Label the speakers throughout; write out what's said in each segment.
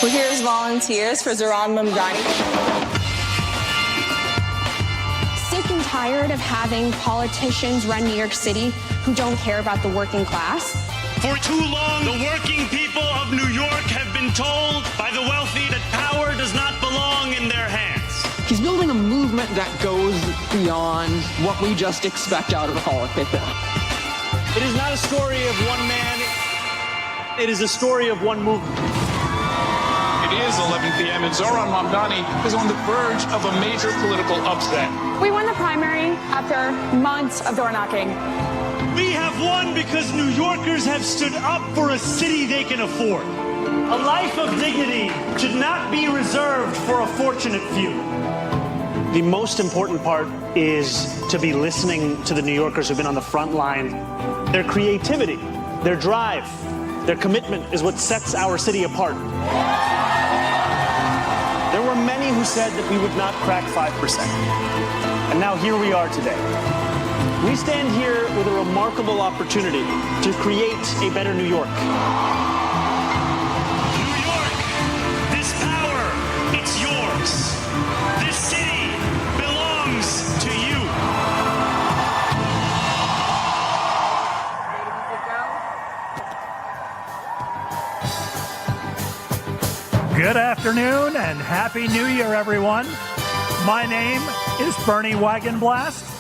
Speaker 1: We're here as volunteers for Zohran Mamdani.
Speaker 2: Sick and tired of having politicians run New York City who don't care about the working class?
Speaker 3: For too long, the working people of New York have been told by the wealthy that power does not belong in their hands.
Speaker 4: He's building a movement that goes beyond what we just expect out of a politician.
Speaker 3: It is not a story of one man. It is a story of one movement.
Speaker 5: It is 11 p.m. and Zohran Mamdani is on the verge of a major political upset.
Speaker 6: We won the primary after months of door knocking.
Speaker 3: We have won because New Yorkers have stood up for a city they can afford. A life of dignity should not be reserved for a fortunate few. The most important part is to be listening to the New Yorkers who've been on the front line. Their creativity, their drive, their commitment is what sets our city apart. There were many who said that we would not crack 5%. And now here we are today. We stand here with a remarkable opportunity to create a better New York. New York, this power, it's yours. This city belongs to you.
Speaker 7: Good afternoon and Happy New Year, everyone. My name is Bernie Wagenblast.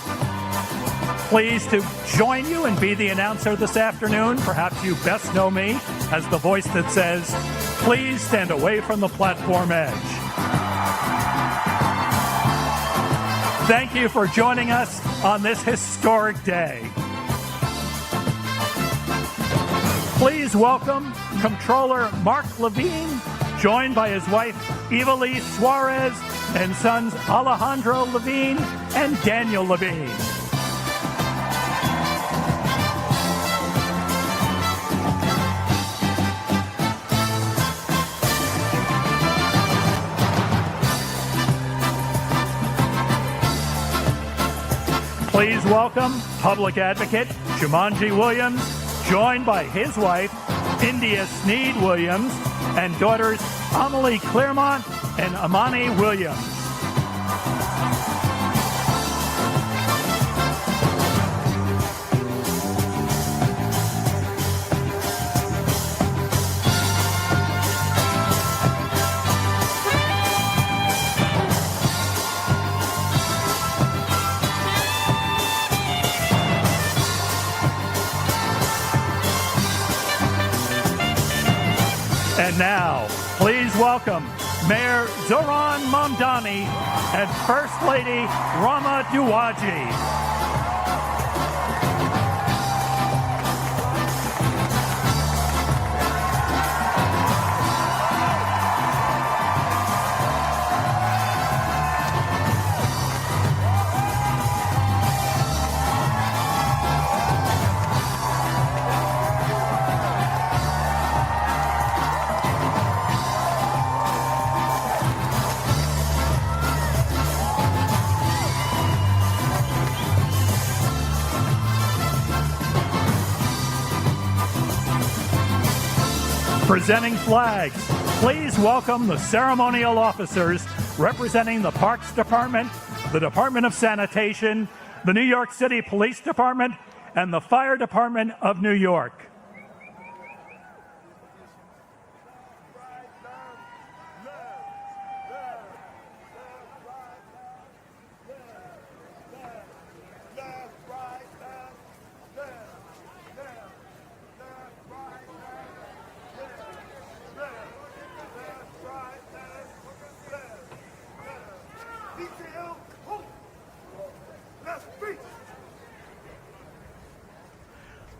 Speaker 7: Pleased to join you and be the announcer this afternoon. Perhaps you best know me as the voice that says, please stand away from the platform edge. Thank you for joining us on this historic day. Please welcome Comptroller Mark Levine, joined by his wife Eva Lee Suarez and sons Alejandro Levine and Daniel Levine. Please welcome Public Advocate Jumanji Williams, joined by his wife, India Sneed Williams, and daughters Amelie Claremont and Amani Williams. And now, please welcome Mayor Zohran Mamdani and First Lady Rama Duwaji. Presenting flags, please welcome the ceremonial officers representing the Parks Department, the Department of Sanitation, the New York City Police Department, and the Fire Department of New York.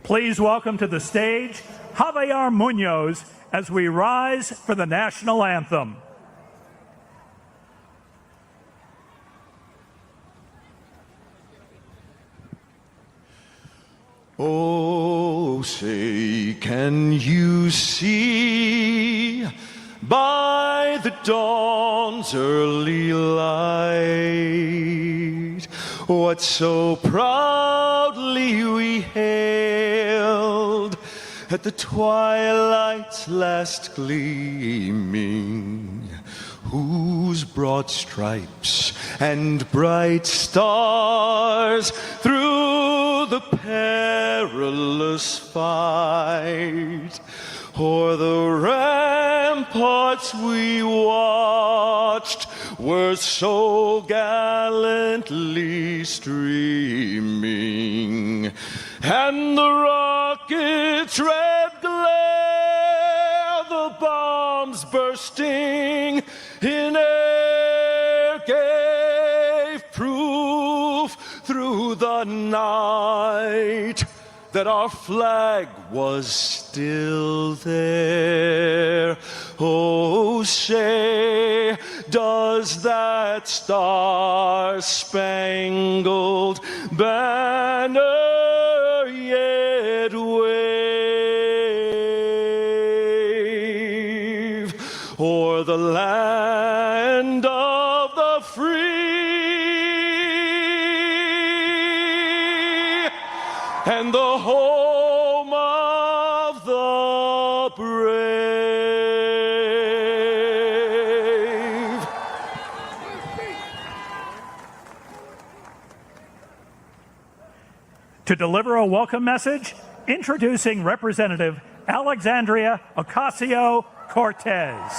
Speaker 7: Please welcome to the stage Javier Munoz as we rise for the national anthem.
Speaker 8: Oh, say, can you see by the dawn's early light what so proudly we hailed at the twilight's last gleaming, whose broad stripes and bright stars through the perilous fight o'er the ramparts we watched were so gallantly streaming, and the rocket's red glare, the bombs bursting in air, gave proof through the night that our flag was still there. Oh, say, does that star-spangled banner yet wave o'er the land of the free and the home of the brave?
Speaker 7: To deliver a welcome message, introducing Representative Alexandria Ocasio-Cortez.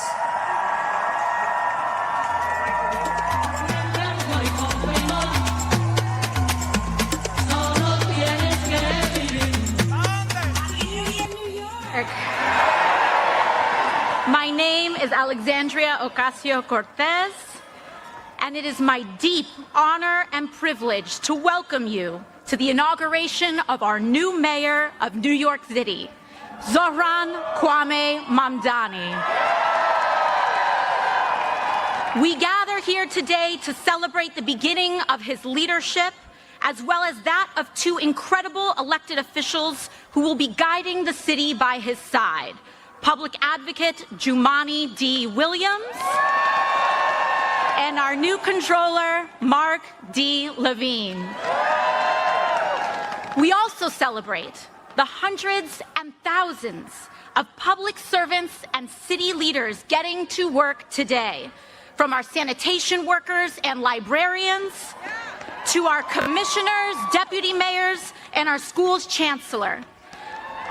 Speaker 9: My name is Alexandria Ocasio-Cortez, and it is my deep honor and privilege to welcome you to the inauguration of our new mayor of New York City, Zohran Mamdani. We gather here today to celebrate the beginning of his leadership, as well as that of two incredible elected officials who will be guiding the city by his side: Public Advocate Jumaane D. Williams and our new controller, Mark D. Levine. We also celebrate the hundreds and thousands of public servants and city leaders getting to work today, from our sanitation workers and librarians to our commissioners, deputy mayors, and our school's chancellor,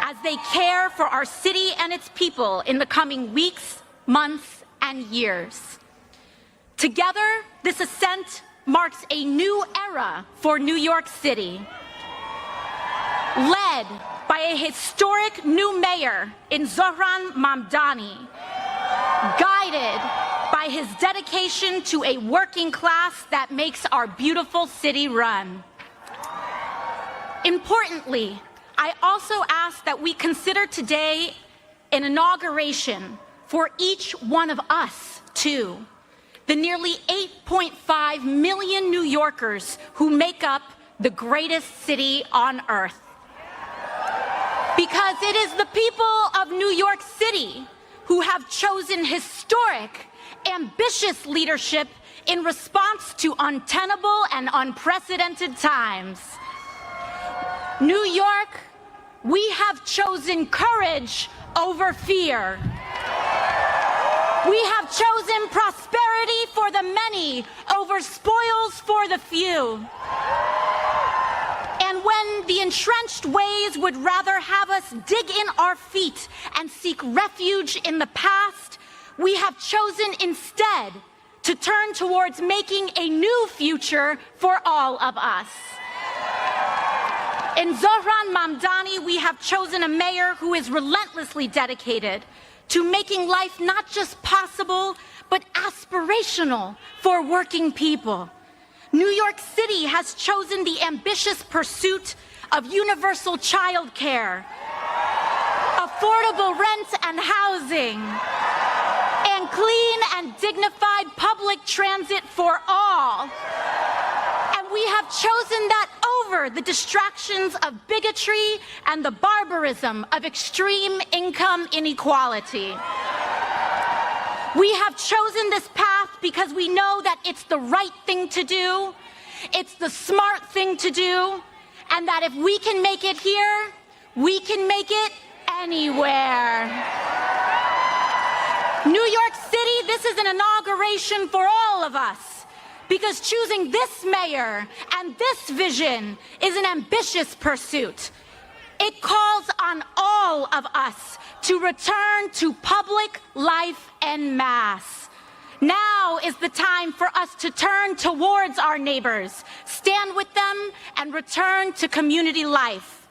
Speaker 9: as they care for our city and its people in the coming weeks, months, and years. Together, this ascent marks a new era for New York City, led by a historic new mayor in Zohran Mamdani, guided by his dedication to a working class that makes our beautiful city run. Importantly, I also ask that we consider today an inauguration for each one of us, too, the nearly 8.5 million New Yorkers who make up the greatest city on earth. Because it is the people of New York City who have chosen historic, ambitious leadership in response to untenable and unprecedented times. New York, we have chosen courage over fear. We have chosen prosperity for the many over spoils for the few. And when the entrenched ways would rather have us dig in our feet and seek refuge in the past, we have chosen instead to turn towards making a new future for all of us. In Zohran Mamdani, we have chosen a mayor who is relentlessly dedicated to making life not just possible, but aspirational for working people. New York City has chosen the ambitious pursuit of universal child care, affordable rent and housing, and clean and dignified public transit for all. And we have chosen that over the distractions of bigotry and the barbarism of extreme income inequality. We have chosen this path because we know that it's the right thing to do, it's the smart thing to do, and that if we can make it here, we can make it anywhere. New York City, this is an inauguration for all of us, because choosing this mayor and this vision is an ambitious pursuit. It calls on all of us to return to public life en masse. Now is the time for us to turn towards our neighbors, stand with them, and return to community life.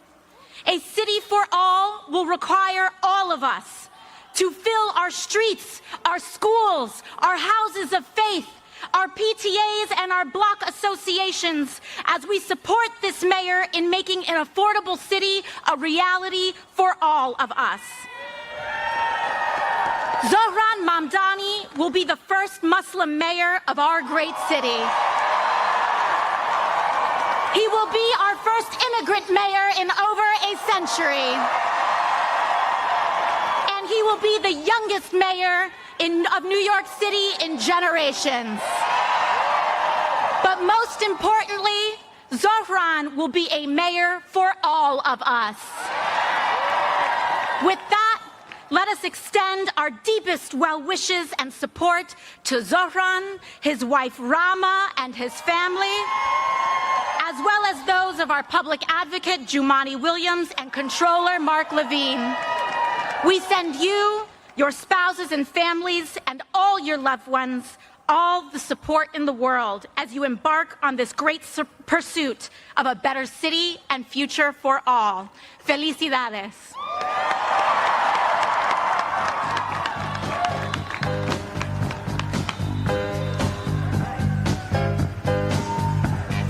Speaker 9: A city for all will require all of us to fill our streets, our schools, our houses of faith, our PTAs and our block associations as we support this mayor in making an affordable city a reality for all of us. Zohran Mamdani will be the first Muslim mayor of our great city. He will be our first immigrant mayor in over a century. And he will be the youngest mayor of New York City in generations. But most importantly, Zohran will be a mayor for all of us. With that, let us extend our deepest well wishes and support to Zohran, his wife Rama, and his family, as well as those of our public advocate Jumani Williams and controller Mark Levine. We send you, your spouses and families, and all your loved ones, all the support in the world as you embark on this great pursuit of a better city and future for all. Felicidades.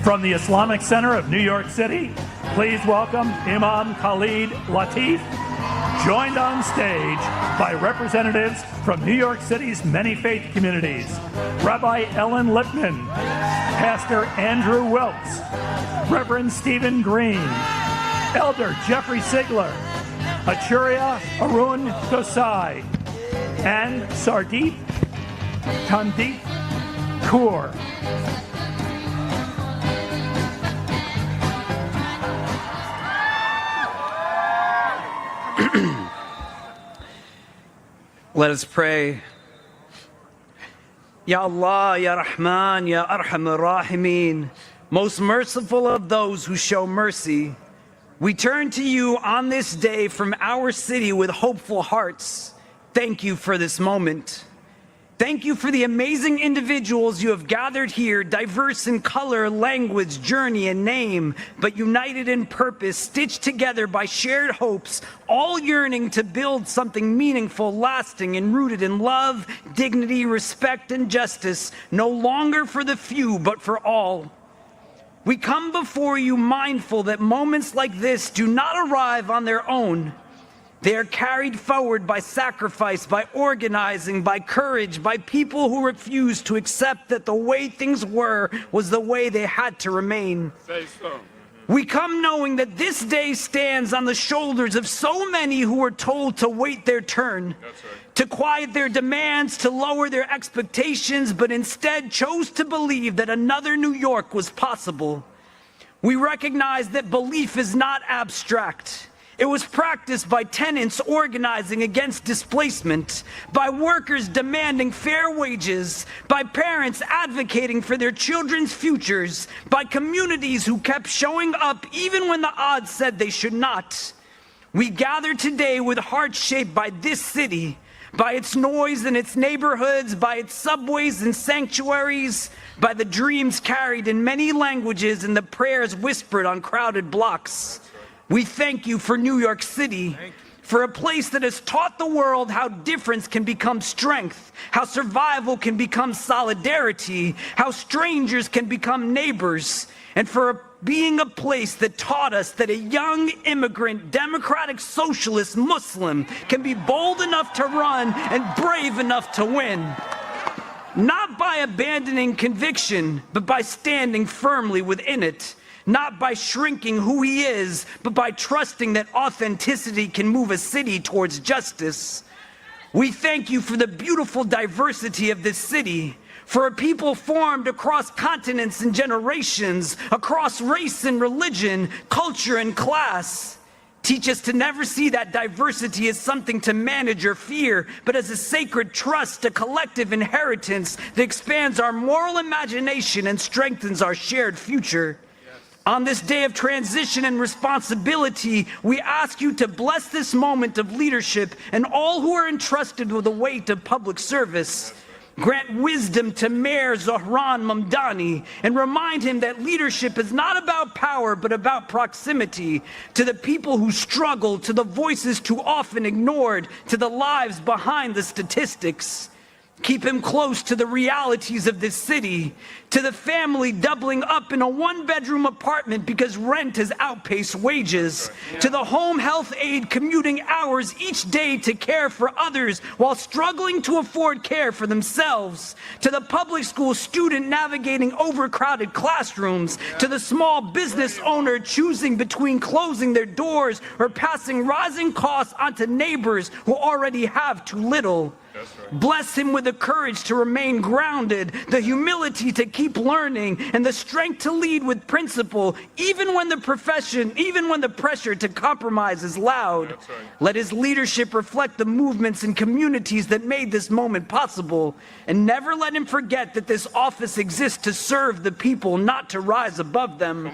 Speaker 7: From the Islamic Center of New York City, please welcome Imam Khalid Latif, joined on stage by representatives from New York City's many faith communities, Rabbi Ellen Lippman, Pastor Andrew Wilkes, Reverend Stephen Green, Elder Jeffrey Sigler, Achuria Arun Dosai, and Sardeep Tandeep Kaur.
Speaker 10: Let us pray. Ya Allah, Ya Rahman, Ya Arhamar Rahimin, most merciful of those who show mercy, we turn to you on this day from our city with hopeful hearts. Thank you for this moment. Thank you for the amazing individuals you have gathered here, diverse in color, language, journey, and name, but united in purpose, stitched together by shared hopes, all yearning to build something meaningful, lasting, and rooted in love, dignity, respect, and justice, no longer for the few, but for all. We come before you mindful that moments like this do not arrive on their own. They are carried forward by sacrifice, by organizing, by courage, by people who refuse to accept that the way things were was the way they had to remain.
Speaker 5: Say so.
Speaker 10: We come knowing that this day stands on the shoulders of so many who were told to wait their turn, to quiet their demands, to lower their expectations, but instead chose to believe that another New York was possible. We recognize that belief is not abstract. It was practiced by tenants organizing against displacement, by workers demanding fair wages, by parents advocating for their children's futures, by communities who kept showing up even when the odds said they should not. We gather today with hearts shaped by this city, by its noise in its neighborhoods, by its subways and sanctuaries, by the dreams carried in many languages and the prayers whispered on crowded blocks. We thank you for New York City, for a place that has taught the world how difference can become strength, how survival can become solidarity, how strangers can become neighbors, and for being a place that taught us that a young immigrant, democratic socialist Muslim can be bold enough to run and brave enough to win. Not by abandoning conviction, but by standing firmly within it. Not by shrinking who he is, but by trusting that authenticity can move a city towards justice. We thank you for the beautiful diversity of this city, for a people formed across continents and generations, across race and religion, culture and class. Teach us to never see that diversity as something to manage or fear, but as a sacred trust, a collective inheritance that expands our moral imagination and strengthens our shared future. On this day of transition and responsibility, we ask you to bless this moment of leadership and all who are entrusted with the weight of public service. Grant wisdom to Mayor Zohran Mamdani and remind him that leadership is not about power but about proximity to the people who struggle, to the voices too often ignored, to the lives behind the statistics. Keep him close to the realities of this city, to the family doubling up in a one-bedroom apartment because rent has outpaced wages, to the home health aide commuting hours each day to care for others while struggling to afford care for themselves, to the public school student navigating overcrowded classrooms, to the small business owner choosing between closing their doors or passing rising costs onto neighbors who already have too little. Bless him with the courage to remain grounded, the humility to keep learning, and the strength to lead with principle, even when the pressure to compromise is loud. Right. Let his leadership reflect the movements and communities that made this moment possible, and never let him forget that this office exists to serve the people, not to rise above them.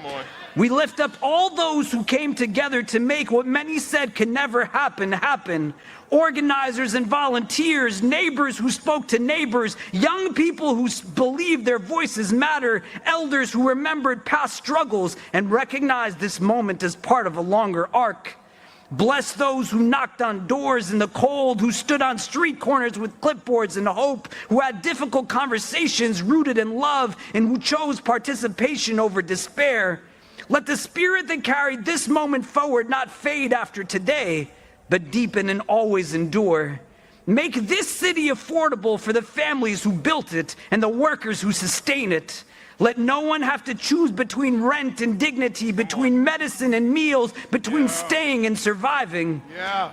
Speaker 10: We lift up all those who came together to make what many said could never happen. Organizers and volunteers, neighbors who spoke to neighbors, young people who believed their voices matter, elders who remembered past struggles and recognized this moment as part of a longer arc. Bless those who knocked on doors in the cold, who stood on street corners with clipboards and hope, who had difficult conversations rooted in love, and who chose participation over despair. Let the spirit that carried this moment forward not fade after today, but deepen and always endure. Make this city affordable for the families who built it and the workers who sustain it. Let no one have to choose between rent and dignity, between medicine and meals, between staying and surviving.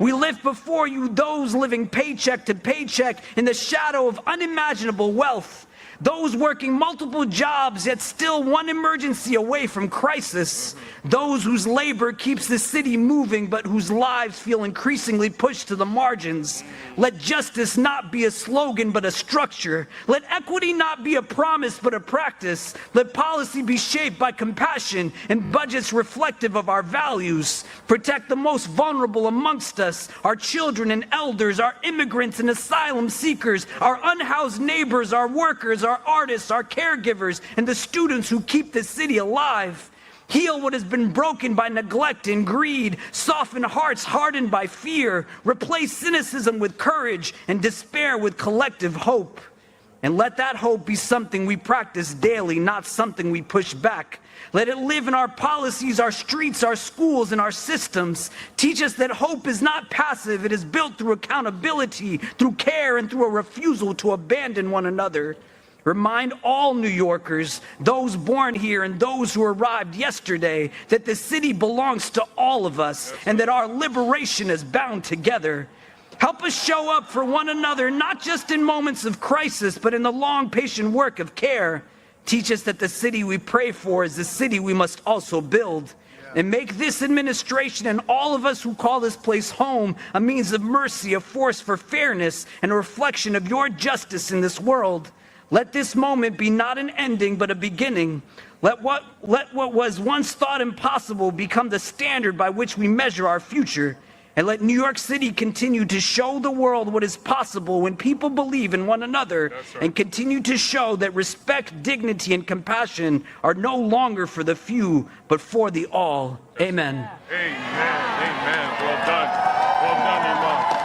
Speaker 10: We lift before you those living paycheck to paycheck in the shadow of unimaginable wealth. Those working multiple jobs yet still one emergency away from crisis. Those whose labor keeps the city moving but whose lives feel increasingly pushed to the margins. Let justice not be a slogan but a structure. Let equity not be a promise but a practice. Let policy be shaped by compassion and budgets reflective of our values. Protect the most vulnerable amongst us, our children and elders, our immigrants and asylum seekers, our unhoused neighbors, our workers, our artists, our caregivers, and the students who keep the city alive. Heal what has been broken by neglect and greed. Soften hearts hardened by fear. Replace cynicism with courage and despair with collective hope. And let that hope be something we practice daily, not something we push back. Let it live in our policies, our streets, our schools, and our systems. Teach us that hope is not passive. It is built through accountability, through care, and through a refusal to abandon one another. Remind all New Yorkers, those born here and those who arrived yesterday, that the city belongs to all of us and that our liberation is bound together. Help us show up for one another, not just in moments of crisis, but in the long, patient work of care. Teach us that the city we pray for is the city we must also build. And make this administration and all of us who call this place home a means of mercy, a force for fairness, and a reflection of your justice in this world. Let this moment be not an ending, but a beginning. Let what was once thought impossible become the standard by which we measure our future. And let New York City continue to show the world what is possible when people believe in one another, and continue to show that respect, dignity, and compassion are no longer for the few, but for the all. Amen.
Speaker 8: Amen. Amen. Well done. Well done, Imam.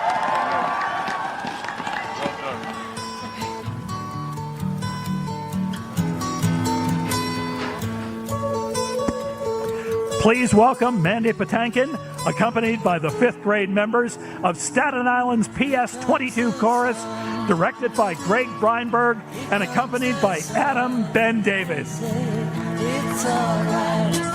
Speaker 7: Please welcome Mandy Patinkin, accompanied by the 5th grade members of Staten Island's PS 22 Chorus, directed by Greg Breinberg and accompanied by Adam Ben David. It's all right.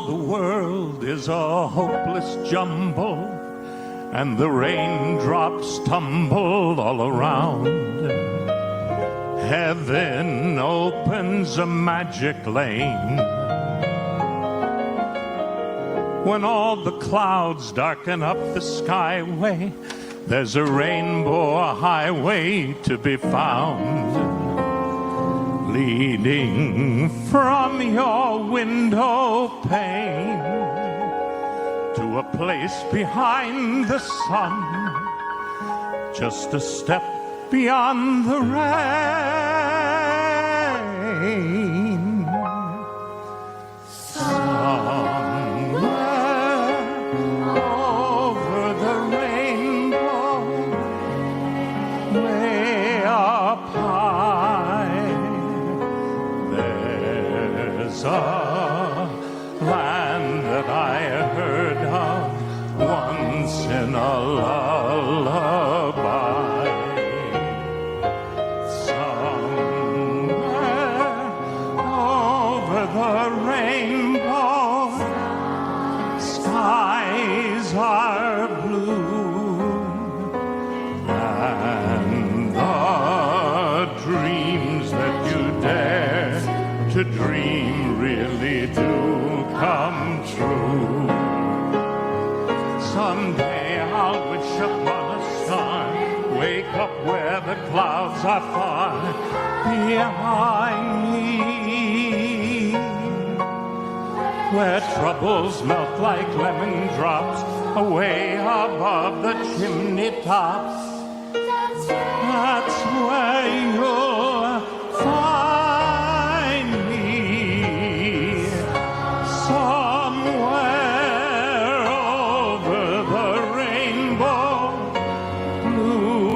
Speaker 11: the world is a hopeless jumble, and the raindrops tumble all around. Heaven opens a magic lane. When all the clouds darken up the skyway, there's a rainbow highway to be found, leading from your window pane to a place behind the sun, just a step beyond the rain. Somewhere over the rainbow, way up high, there's a land that I heard of once in a lullaby. Somewhere over the rainbow, skies are blue, and the dreams that you dare to dream really do come true. Someday I'll wish upon a star, wake up where the clouds are far behind me, where troubles melt like lemon drops away above the chimney tops. That's where you'll find me, somewhere over the rainbow.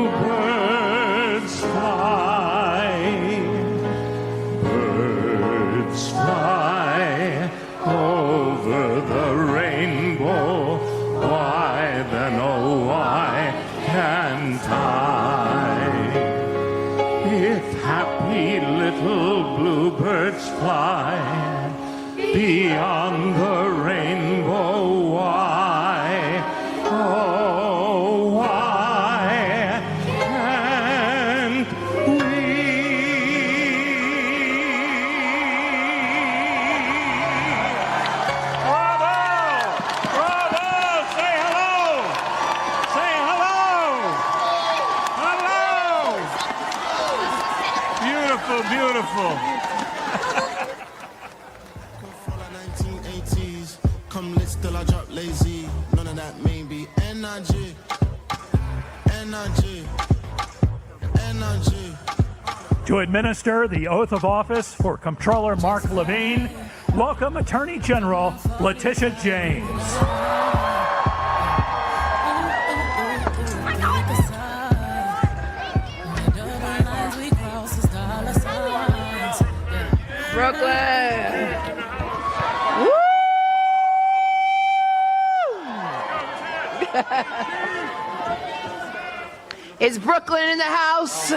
Speaker 11: Bluebirds fly, birds fly over the rainbow. Why then, oh why can't I? If happy little bluebirds fly beyond the rainbow, why, oh why can't we? Bravo! Bravo! Say hello! Say hello! Hello! Beautiful, beautiful.
Speaker 12: Come lit, still I drop lazy. None of that maybe. NIG.
Speaker 7: To administer the oath of office for Comptroller Mark Levine, welcome Attorney General Letitia James.
Speaker 13: Brooklyn. Woo! Is Brooklyn in the house?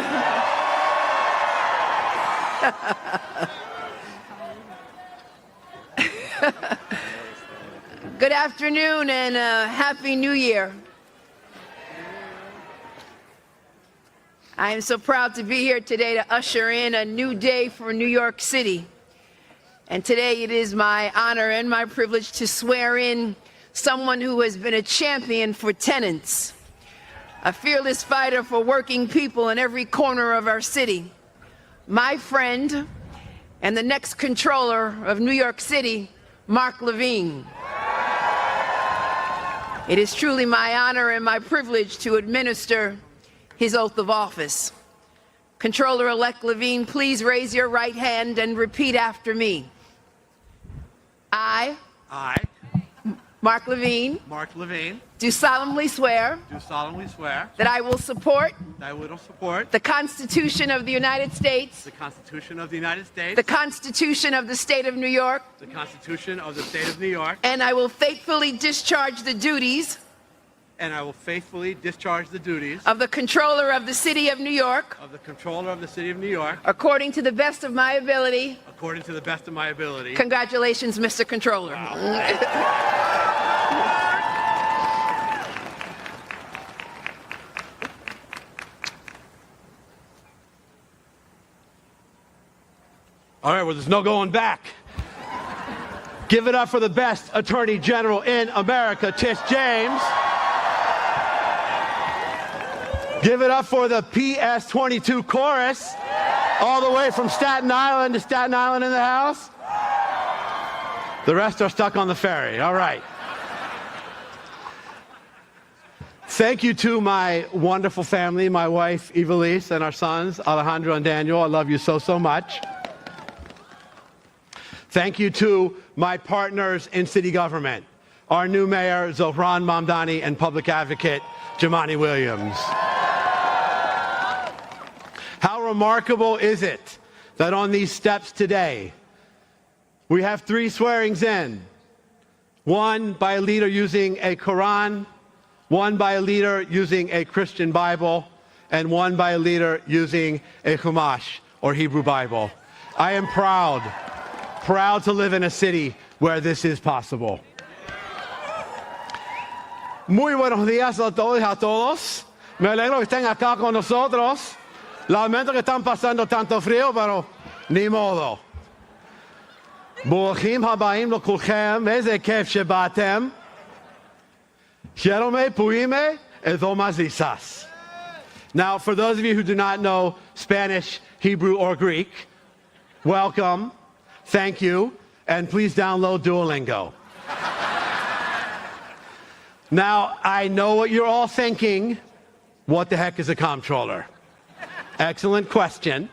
Speaker 13: Good afternoon and Happy New Year. I am so proud to be here today to usher in a new day for New York City. And today it is my honor and my privilege to swear in someone who has been a champion for tenants, a fearless fighter for working people in every corner of our city, my friend and the next controller of New York City, Mark Levine. It is truly my honor and my privilege to administer his oath of office. Controller-elect Levine, please raise your right hand and repeat after me. I, Mark Levine, do solemnly swear that I will support the Constitution of the United States, the Constitution of the State of New York, and I will faithfully discharge the duties
Speaker 14: and I will faithfully discharge the duties
Speaker 13: of the Controller of the City of New York
Speaker 14: of the Controller of the City of New York
Speaker 13: according to the best of my ability.
Speaker 14: according to the best of my ability.
Speaker 13: Congratulations, Mr. Controller.
Speaker 14: All right, well, there's no going back. Give it up for the best Attorney General in America, Tish James. Give it up for the PS22 chorus, all the way from Staten Island to Staten Island in the house. The rest are stuck on the ferry. All right. Thank you to my wonderful family, my wife, Evelise, and our sons, Alejandro and Daniel. I love you so, so much. Thank you to my partners in city government, our new mayor, Zohran Mamdani, and public advocate, Jumaane Williams. How remarkable is it that on these steps today, we have 3 swearings in, one by a leader using a Quran, one by a leader using a Christian Bible, and one by a leader using a Chumash, or Hebrew Bible. I am proud to live in a city where this is possible. Muy buenos días a todos y a todos. Me alegro que estén acá con nosotros. Lamento que están pasando tanto frío, pero ni modo. ברוכים הבאים לכולכם, איזה כיף שבאתם. Shalom puime edomazisas. Now, for those of you who do not know Spanish, Hebrew, or Greek, welcome. Thank you, and please download Duolingo. Now, I know what you're all thinking. What the heck is a comptroller? Excellent question.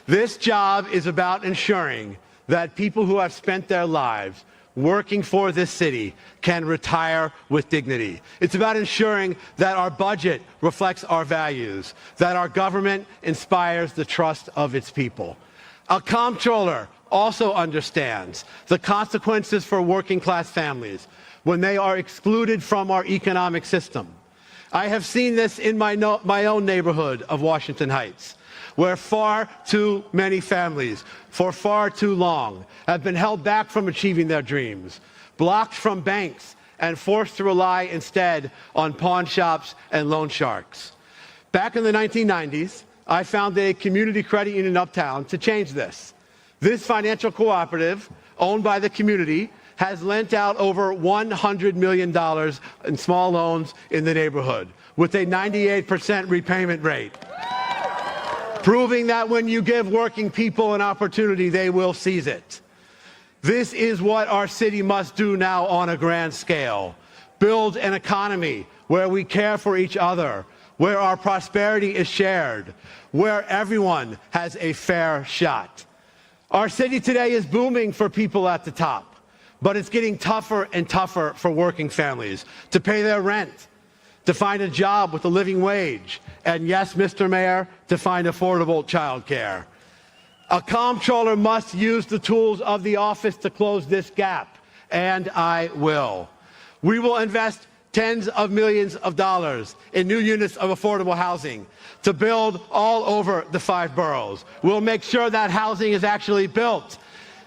Speaker 14: This job is about ensuring that people who have spent their lives working for this city can retire with dignity. It's about ensuring that our budget reflects our values, that our government inspires the trust of its people. A comptroller also understands the consequences for working class families when they are excluded from our economic system. I have seen this in my own neighborhood of Washington Heights, where far too many families, for far too long, have been held back from achieving their dreams, blocked from banks, and forced to rely instead on pawn shops and loan sharks. Back in the 1990s, I founded a community credit union uptown to change this. This financial cooperative, owned by the community, has lent out over $100 million in small loans in the neighborhood, with a 98% repayment rate, proving that when you give working people an opportunity, they will seize it. This is what our city must do now on a grand scale. Build an economy where we care for each other, where our prosperity is shared, where everyone has a fair shot. Our city today is booming for people at the top, but it's getting tougher and tougher for working families to pay their rent, to find a job with a living wage, and yes, Mr. Mayor, to find affordable childcare. A comptroller must use the tools of the office to close this gap, and I will. We will invest tens of millions of dollars in new units of affordable housing to build all over the 5 boroughs. We'll make sure that housing is actually built,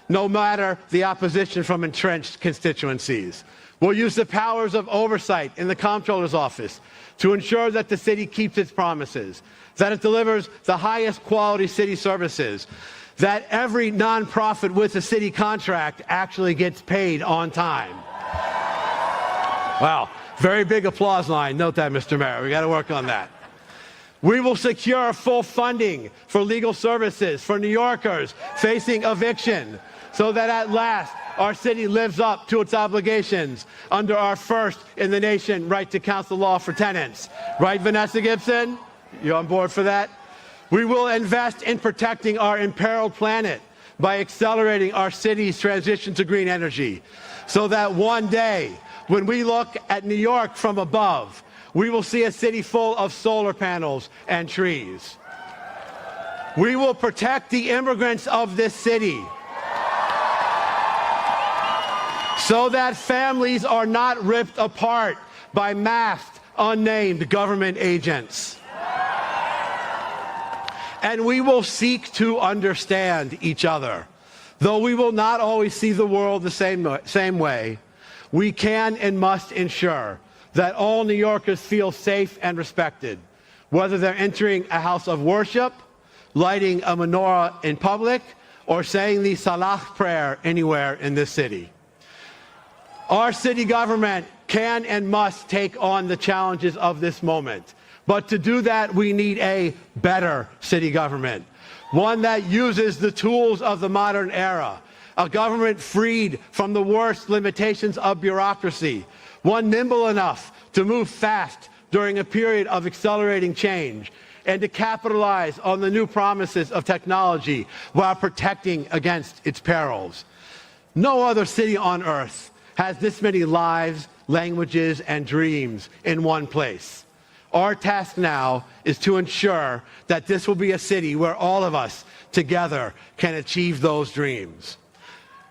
Speaker 14: no matter the opposition from entrenched constituencies. We'll use the powers of oversight in the comptroller's office to ensure that the city keeps its promises, that it delivers the highest quality city services, that every nonprofit with a city contract actually gets paid on time. Wow, very big applause line. Note that, Mr. Mayor. We got to work on that. We will secure full funding for legal services for New Yorkers facing eviction, so that at last our city lives up to its obligations under our first in the nation right to counsel law for tenants. Right, Vanessa Gibson? You on board for that? We will invest in protecting our imperiled planet by accelerating our city's transition to green energy, so that one day, when we look at New York from above, we will see a city full of solar panels and trees. We will protect the immigrants of this city, so that families are not ripped apart by masked, unnamed government agents. And we will seek to understand each other. Though we will not always see the world the same way, we can and must ensure that all New Yorkers feel safe and respected, whether they're entering a house of worship, lighting a menorah in public, or saying the Salah prayer anywhere in this city. Our city government can and must take on the challenges of this moment. But to do that, we need a better city government, one that uses the tools of the modern era, a government freed from the worst limitations of bureaucracy, one nimble enough to move fast during a period of accelerating change, and to capitalize on the new promises of technology while protecting against its perils. No other city on earth has this many lives, languages, and dreams in one place. Our task now is to ensure that this will be a city where all of us together can achieve those dreams.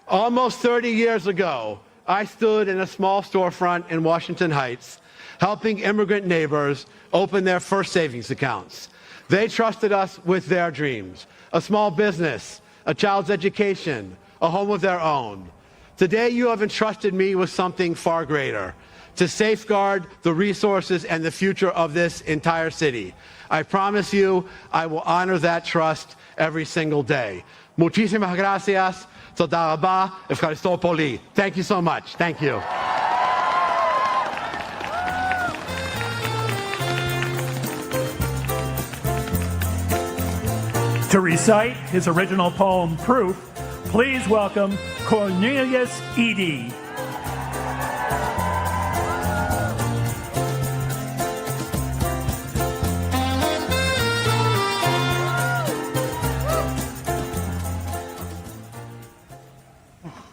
Speaker 14: Almost 30 years ago, I stood in a small storefront in Washington Heights, helping immigrant neighbors open their first savings accounts. They trusted us with their dreams, a small business, a child's education, a home of their own. Today, you have entrusted me with something far greater, to safeguard the resources and the future of this entire city. I promise you, I will honor that trust every single day. Muchísimas gracias. Toda rabá. Efcharisto poli. Thank you so much. Thank you.
Speaker 7: To recite his original poem, Proof, please welcome Cornelius Eady.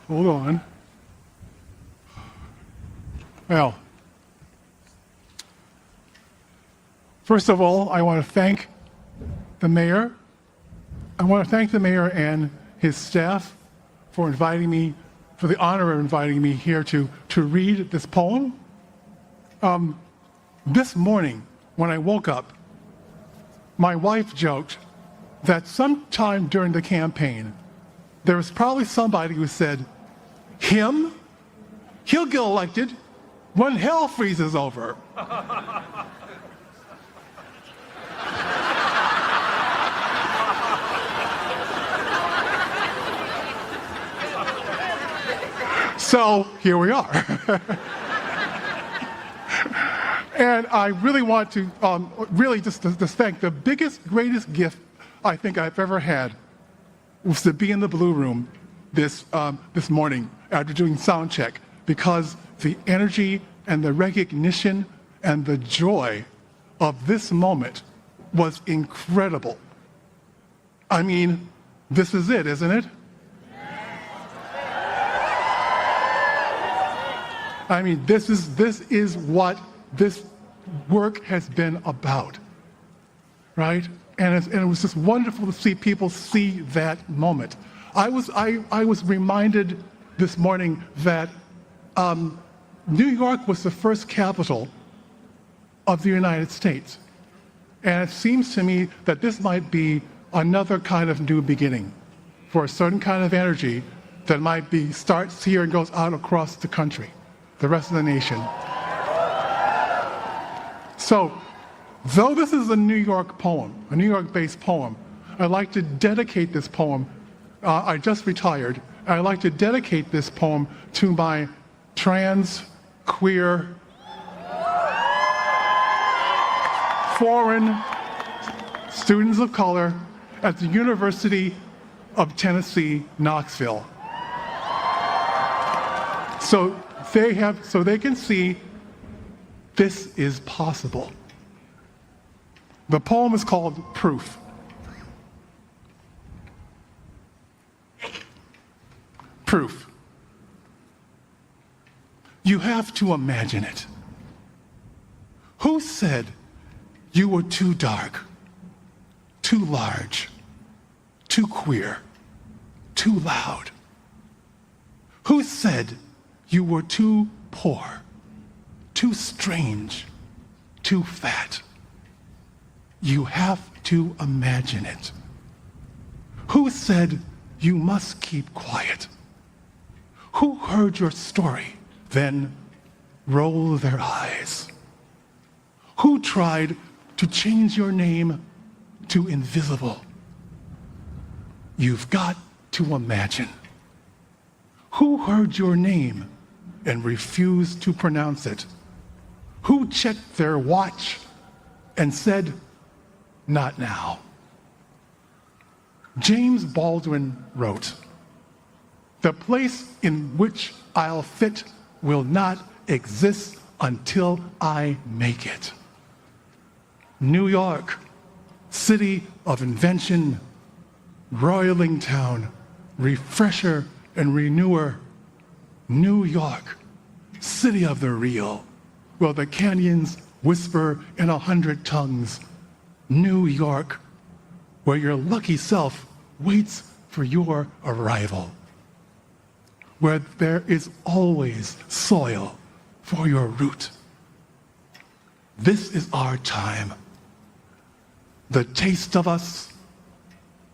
Speaker 15: Hold on. Well, first of all, I want to thank the mayor. I want to thank the mayor and his staff for inviting me, for the honor of inviting me here to read this poem. This morning, when I woke up, my wife joked that sometime during the campaign, there was probably somebody who said, him? He'll get elected when hell freezes over. So here we are. And I really want to really just thank the biggest, greatest gift I think I've ever had was to be in the Blue Room this morning after doing sound check, because the energy and the recognition and the joy of this moment was incredible. I mean, this is it, isn't it? I mean, this is what this work has been about, right? And it was just wonderful to see people see that moment. I was reminded this morning that New York was the first capital of the United States. And it seems to me that this might be another kind of new beginning for a certain kind of energy that might be starts here and goes out across the country, the rest of the nation. So, though this is a New York poem, a New York-based poem, I'd like to dedicate this poem. I just retired. I'd like to dedicate this poem to my trans, queer, foreign students of color at the University of Tennessee, Knoxville. So they can see this is possible. The poem is called Proof. Proof. You have to imagine it. Who said you were too dark, too large, too queer, too loud? Who said you were too poor, too strange, too fat. You have to imagine it. Who said you must keep quiet? Who heard your story, then roll their eyes? Who tried to change your name to invisible? You've got to imagine. Who heard your name and refused to pronounce it? Who checked their watch and said, not now? James Baldwin wrote, "The place in which I'll fit will not exist until I make it." New York, city of invention, roiling town, refresher and renewer. New York, city of the real, where the canyons whisper in 100 tongues. New York, where your lucky self waits for your arrival, where there is always soil for your root. This is our time. The taste of us,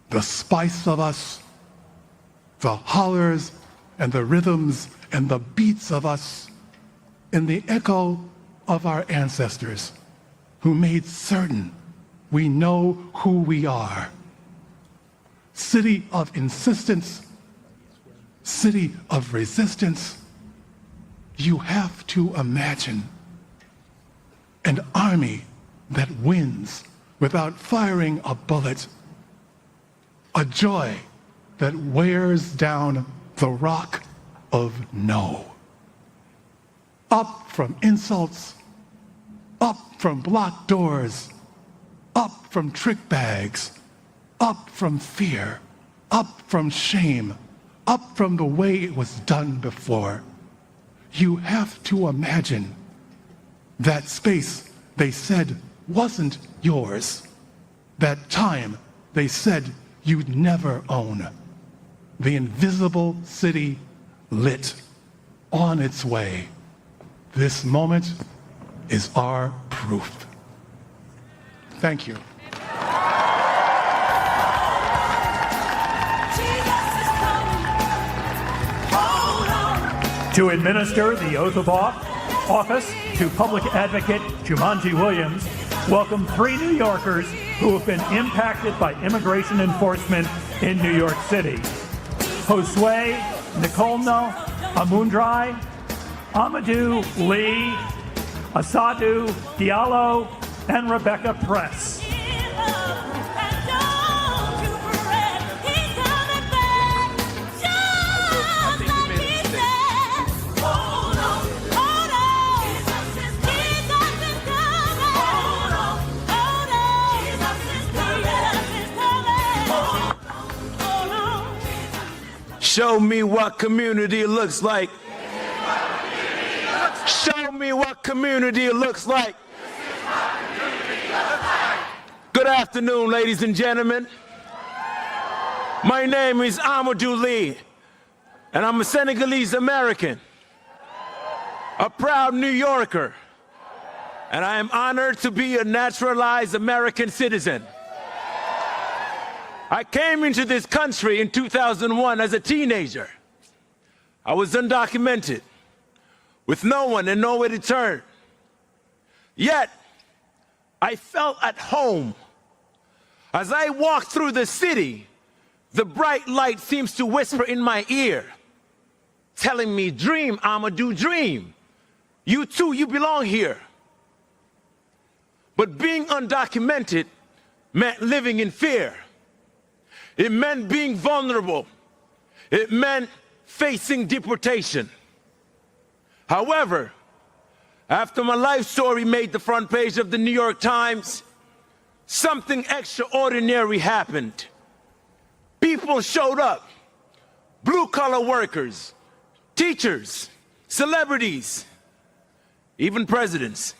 Speaker 15: the spice of us, the hollers and the rhythms and the beats of us, in the echo of our ancestors who made certain we know who we are. City of insistence, city of resistance. You have to imagine an army that wins without firing a bullet, a joy that wears down the rock of no. Up from insults, up from blocked doors, up from trick bags, up from fear, up from shame, up from the way it was done before. You have to imagine that space they said wasn't yours, that time they said you'd never own. The invisible city lit, on its way. This moment is our proof. Thank you.
Speaker 7: To administer the oath of office to Public Advocate Jumanji Williams, welcome 3 New Yorkers who have been impacted by immigration enforcement in New York City. Josue Nicolno Amundrai, Amadou Lee, Asadu Diallo, and Rebecca Press.
Speaker 16: Show me what community looks like. Show me what community looks like. Good afternoon, ladies and gentlemen. My name is Amadou Lee, and I'm a Senegalese American, a proud New Yorker, and I am honored to be a naturalized American citizen. I came into this country in 2001 as a teenager. I was undocumented, with no one and nowhere to turn. Yet, I felt at home. As I walked through the city, the bright light seems to whisper in my ear, telling me, dream, Amadou, dream. You too, you belong here. But being undocumented meant living in fear. It meant being vulnerable. It meant facing deportation. However, after my life story made the front page of the New York Times, something extraordinary happened. People showed up, blue-collar workers, teachers, celebrities, even presidents.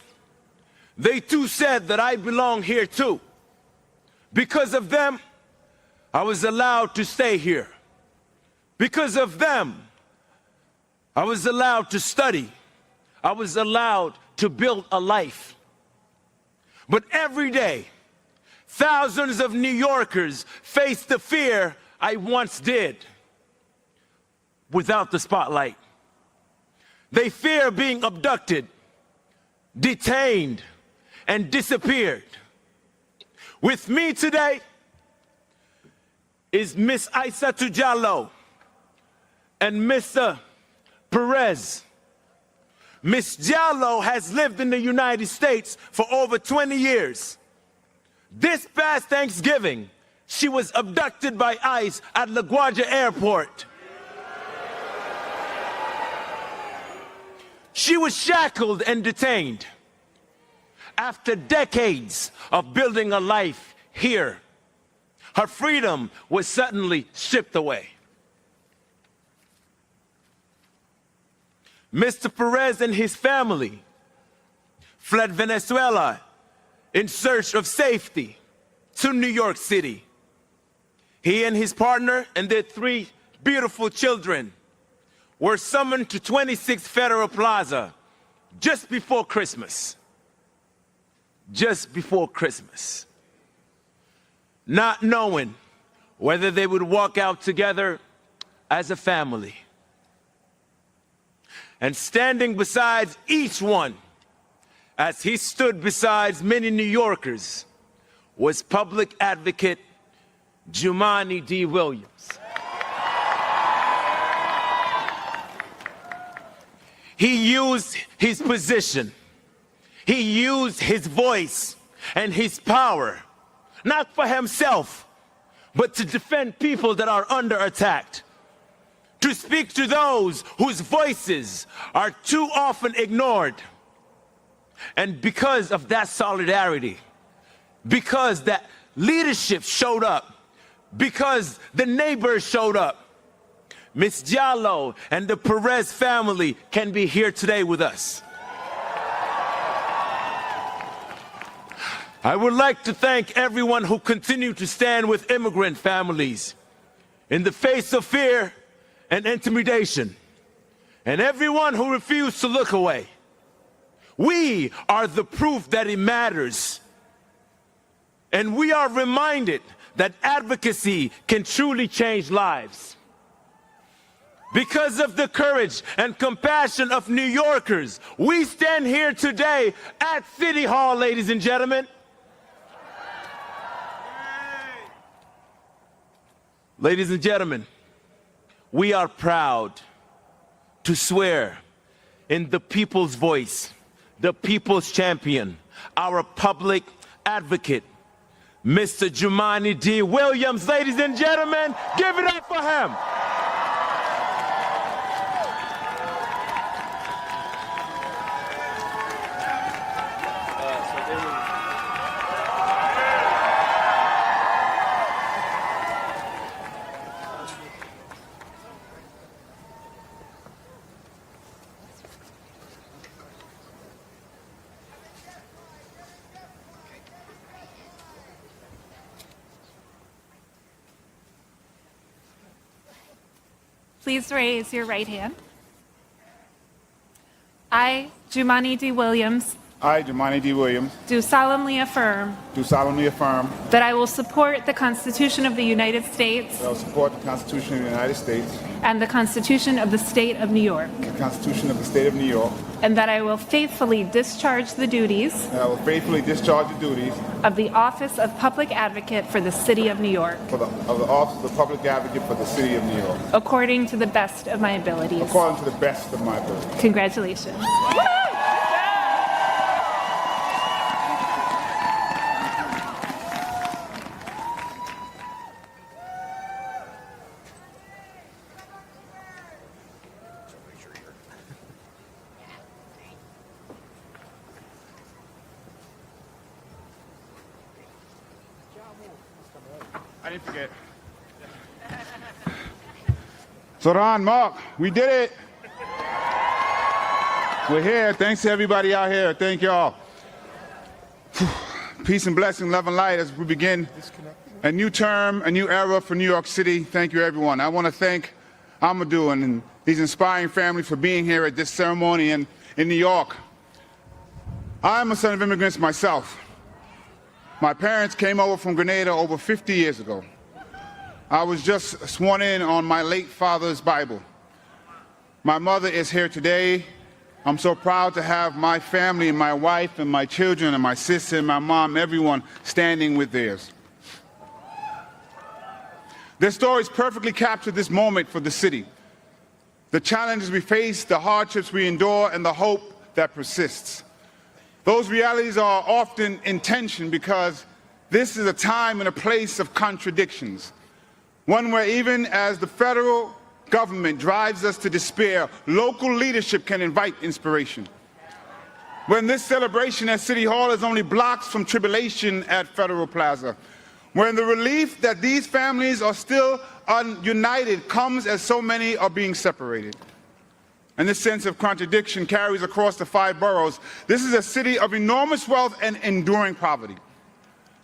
Speaker 16: They too said that I belong here too. Because of them, I was allowed to stay here. Because of them, I was allowed to study. I was allowed to build a life. But every day, thousands of New Yorkers face the fear I once did without the spotlight. They fear being abducted, detained, and disappeared. With me today is Miss Aissatou Diallo and Mr. Perez. Miss Diallo has lived in the United States for over 20 years. This past Thanksgiving, she was abducted by ICE at LaGuardia Airport. She was shackled and detained. After decades of building a life here, her freedom was suddenly stripped away. Mr. Perez and his family fled Venezuela in search of safety to New York City. He and his partner and their 3 beautiful children were summoned to 26 Federal Plaza just before Christmas. Just before Christmas. Not knowing whether they would walk out together as a family. And standing beside each one, as he stood beside many New Yorkers, was public advocate Jumaane D. Williams. He used his position, he used his voice and his power, not for himself, but to defend people that are under attack, to speak to those whose voices are too often ignored. And because of that solidarity, because that leadership showed up, because the neighbors showed up, Ms. Diallo and the Perez family can be here today with us. I would like to thank everyone who continued to stand with immigrant families in the face of fear and intimidation, and everyone who refused to look away. We are the proof that it matters, and we are reminded that advocacy can truly change lives. Because of the courage and compassion of New Yorkers, we stand here today at City Hall, ladies and gentlemen. Ladies and gentlemen, we are proud to swear in the people's voice, the people's champion, our public advocate, Mr. Jumaane D. Williams. Ladies and gentlemen, give it up for him.
Speaker 17: Please raise your right hand. I, Jumaane D. Williams,
Speaker 18: I, Jumaane D. Williams,
Speaker 17: do solemnly affirm
Speaker 18: that
Speaker 17: I will support the Constitution of the United States
Speaker 18: I will support the Constitution of the United States
Speaker 17: and the Constitution of the State of New York,
Speaker 18: the Constitution of the State of New York,
Speaker 17: and that I will faithfully discharge the duties
Speaker 18: of
Speaker 17: the Office of Public Advocate for the City of New York
Speaker 18: of the Office of Public Advocate for the City of New York,
Speaker 17: according to the best of my abilities.
Speaker 18: according to the best of my ability.
Speaker 17: Congratulations.
Speaker 18: I didn't forget. Zohran, Mark, we did it. We're here. Thanks to everybody out here. Thank y'all. Peace and blessing, love and light as we begin a new term, a new era for New York City. Thank you, everyone. I want to thank Amadou and his inspiring family for being here at this ceremony in New York. I'm a son of immigrants myself. My parents came over from Grenada over 50 years ago. I was just sworn in on my late father's Bible. My mother is here today. I'm so proud to have my family and my wife and my children and my sister and my mom, everyone standing with theirs. Their stories perfectly capture this moment for the city. The challenges we face, the hardships we endure, and the hope that persists. Those realities are often in tension because this is a time and a place of contradictions. One where even as the federal government drives us to despair, local leadership can invite inspiration. When this celebration at City Hall is only blocks from tribulation at Federal Plaza. When the relief that these families are still united comes as so many are being separated. And this sense of contradiction carries across the 5 boroughs. This is a city of enormous wealth and enduring poverty,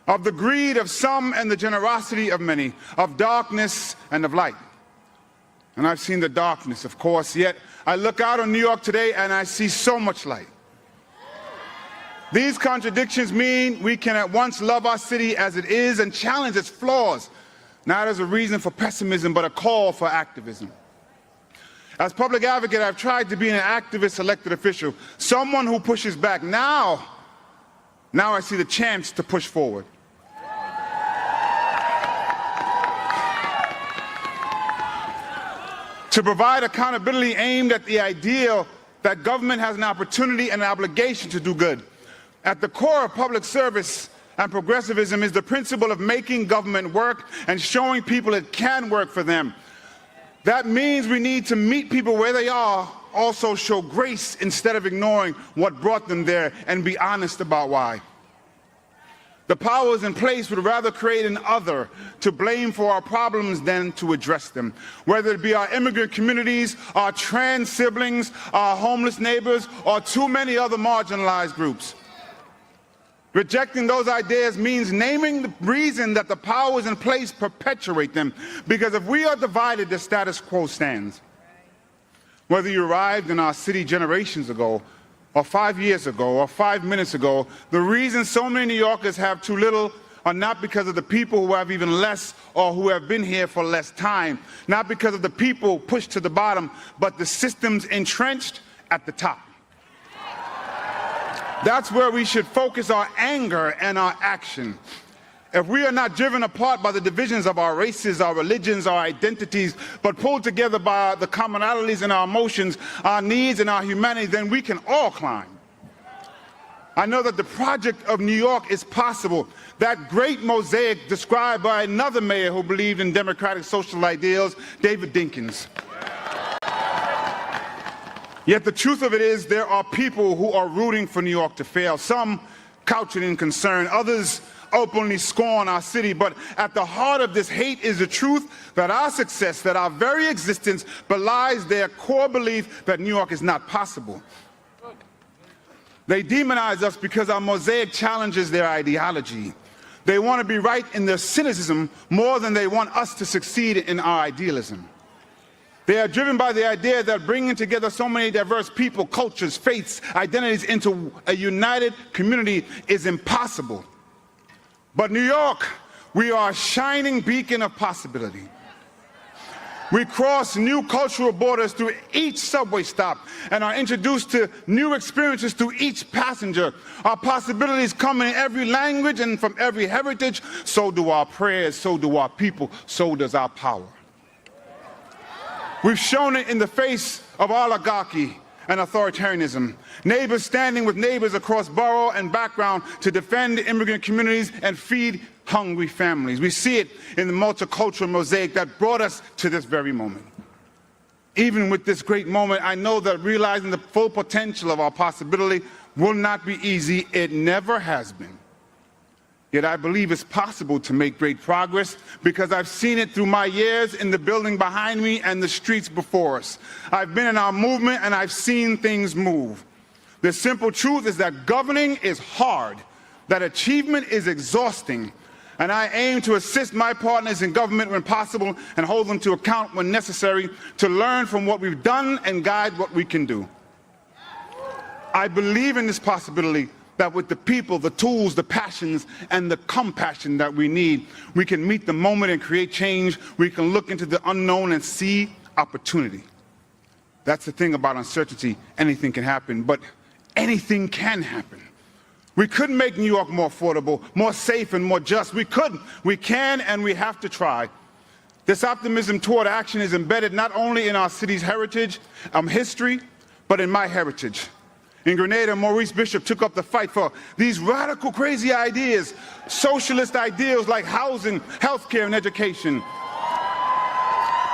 Speaker 18: of the greed of some and the generosity of many, of darkness and of light. And I've seen the darkness, of course, yet I look out on New York today and I see so much light. These contradictions mean we can at once love our city as it is and challenge its flaws, not as a reason for pessimism, but a call for activism. As public advocate, I've tried to be an activist elected official, someone who pushes back. Now I see the chance to push forward. To provide accountability aimed at the ideal that government has an opportunity and an obligation to do good. At the core of public service and progressivism is the principle of making government work and showing people it can work for them. That means we need to meet people where they are, also show grace instead of ignoring what brought them there, and be honest about why. The powers in place would rather create an other to blame for our problems than to address them, whether it be our immigrant communities, our trans siblings, our homeless neighbors, or too many other marginalized groups. Rejecting those ideas means naming the reason that the powers in place perpetuate them, because if we are divided, the status quo stands. Whether you arrived in our city generations ago, or 5 years ago, or 5 minutes ago, the reason so many New Yorkers have too little are not because of the people who have even less or who have been here for less time, not because of the people pushed to the bottom, but the systems entrenched at the top. That's where we should focus our anger and our action. If we are not driven apart by the divisions of our races, our religions, our identities, but pulled together by the commonalities in our emotions, our needs, and our humanity, then we can all climb. I know that the project of New York is possible. That great mosaic described by another mayor who believed in democratic social ideals, David Dinkins. Yet the truth of it is there are people who are rooting for New York to fail. Some couch it in concern, others openly scorn our city. But at the heart of this hate is the truth that our success, that our very existence belies their core belief that New York is not possible. They demonize us because our mosaic challenges their ideology. They want to be right in their cynicism more than they want us to succeed in our idealism. They are driven by the idea that bringing together so many diverse people, cultures, faiths, identities into a united community is impossible. But New York, we are a shining beacon of possibility. We cross new cultural borders through each subway stop and are introduced to new experiences through each passenger. Our possibilities come in every language and from every heritage. So do our prayers, so do our people, so does our power. We've shown it in the face of oligarchy and authoritarianism. Neighbors standing with neighbors across borough and background to defend immigrant communities and feed hungry families. We see it in the multicultural mosaic that brought us to this very moment. Even with this great moment, I know that realizing the full potential of our possibility will not be easy. It never has been. Yet I believe it's possible to make great progress because I've seen it through my years in the building behind me and the streets before us. I've been in our movement and I've seen things move. The simple truth is that governing is hard, that achievement is exhausting, and I aim to assist my partners in government when possible and hold them to account when necessary to learn from what we've done and guide what we can do. I believe in this possibility that with the people, the tools, the passions, and the compassion that we need, we can meet the moment and create change. We can look into the unknown and see opportunity. That's the thing about uncertainty. Anything can happen, but anything can happen. We could make New York more affordable, more safe, and more just. We could, we can, and we have to try. This optimism toward action is embedded not only in our city's heritage, history, but in my heritage. In Grenada, Maurice Bishop took up the fight for these radical, crazy ideas, socialist ideals like housing, healthcare, and education.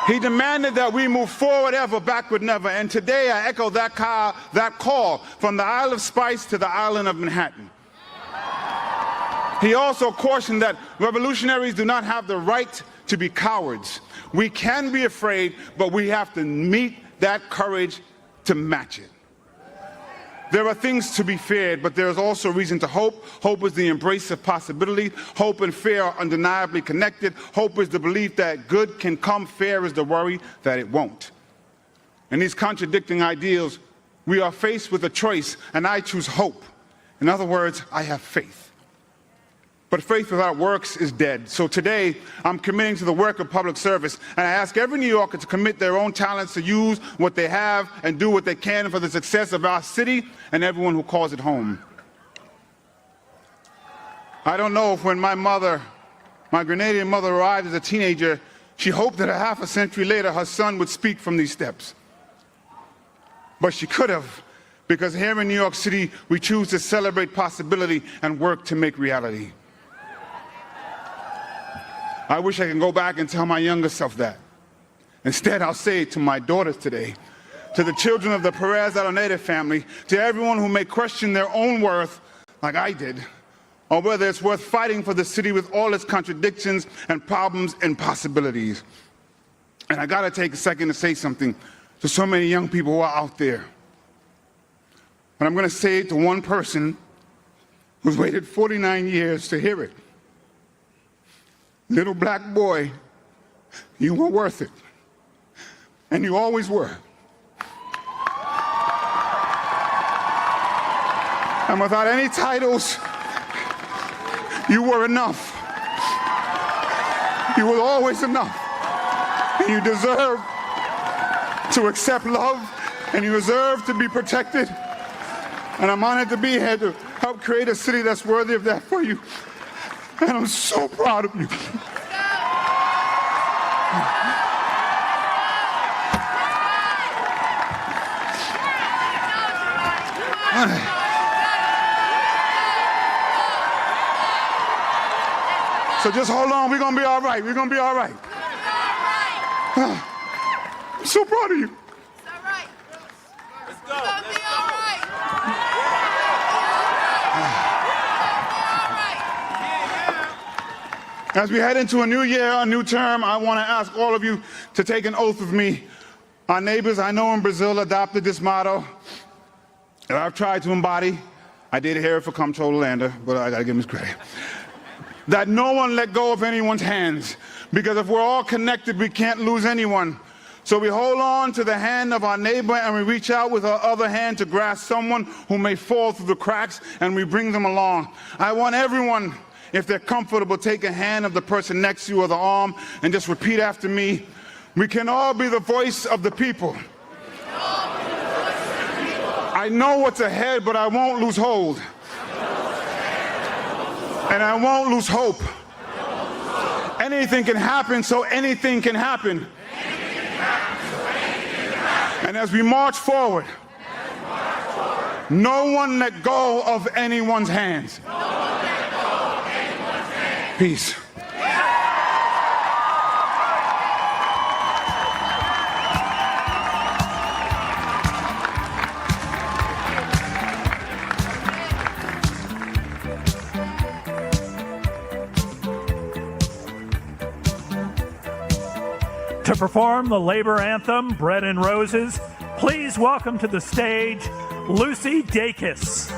Speaker 18: He demanded that we move forward ever, backward never. And today I echo that call from the Isle of Spice to the island of Manhattan. He also cautioned that revolutionaries do not have the right to be cowards. We can be afraid, but we have to meet that courage to match it. There are things to be feared, but there is also reason to hope. Hope is the embrace of possibility. Hope and fear are undeniably connected. Hope is the belief that good can come. Fear is the worry that it won't. In these contradicting ideals, we are faced with a choice, and I choose hope. In other words, I have faith. But faith without works is dead. So today, I'm committing to the work of public service, and I ask every New Yorker to commit their own talents to use what they have and do what they can for the success of our city and everyone who calls it home. I don't know if when my Grenadian mother arrived as a teenager, she hoped that a half a century later her son would speak from these steps. But she could have, because here in New York City, we choose to celebrate possibility and work to make reality. I wish I could go back and tell my younger self that. Instead, I'll say it to my daughters today, to the children of the Perez-Araneda family, to everyone who may question their own worth, like I did, or whether it's worth fighting for the city with all its contradictions and problems and possibilities. And I gotta take a second to say something to so many young people who are out there. And I'm gonna say it to one person who's waited 49 years to hear it. Little black boy, you were worth it. And you always were. And without any titles, you were enough. You were always enough. And you deserve to accept love, and you deserve to be protected. And I'm honored to be here to help create a city that's worthy of that for you. And I'm so proud of you. So just hold on, we're gonna be all right. We're gonna be all right. I'm so proud of you.
Speaker 13: It's all right. Let's go. It's gonna be all right.
Speaker 18: As we head into a new year, a new term, I want to ask all of you to take an oath with me. Our neighbors, I know in Brazil, adopted this motto that I've tried to embody. I did hear it for Comptroller Lander, but I got to give him his credit. That no one let go of anyone's hands, because if we're all connected, we can't lose anyone. So we hold on to the hand of our neighbor and we reach out with our other hand to grasp someone who may fall through the cracks, and we bring them along. I want everyone, if they're comfortable, take a hand of the person next to you or the arm and just repeat after me. We can all be the voice of the people. I know what's ahead, but I won't lose hold. And I won't lose hope. Anything can happen, so anything can happen. And as we march forward, no one let go of anyone's hands. Peace.
Speaker 7: To perform the labor anthem, Bread and Roses, please welcome to the stage Lucy Dacus.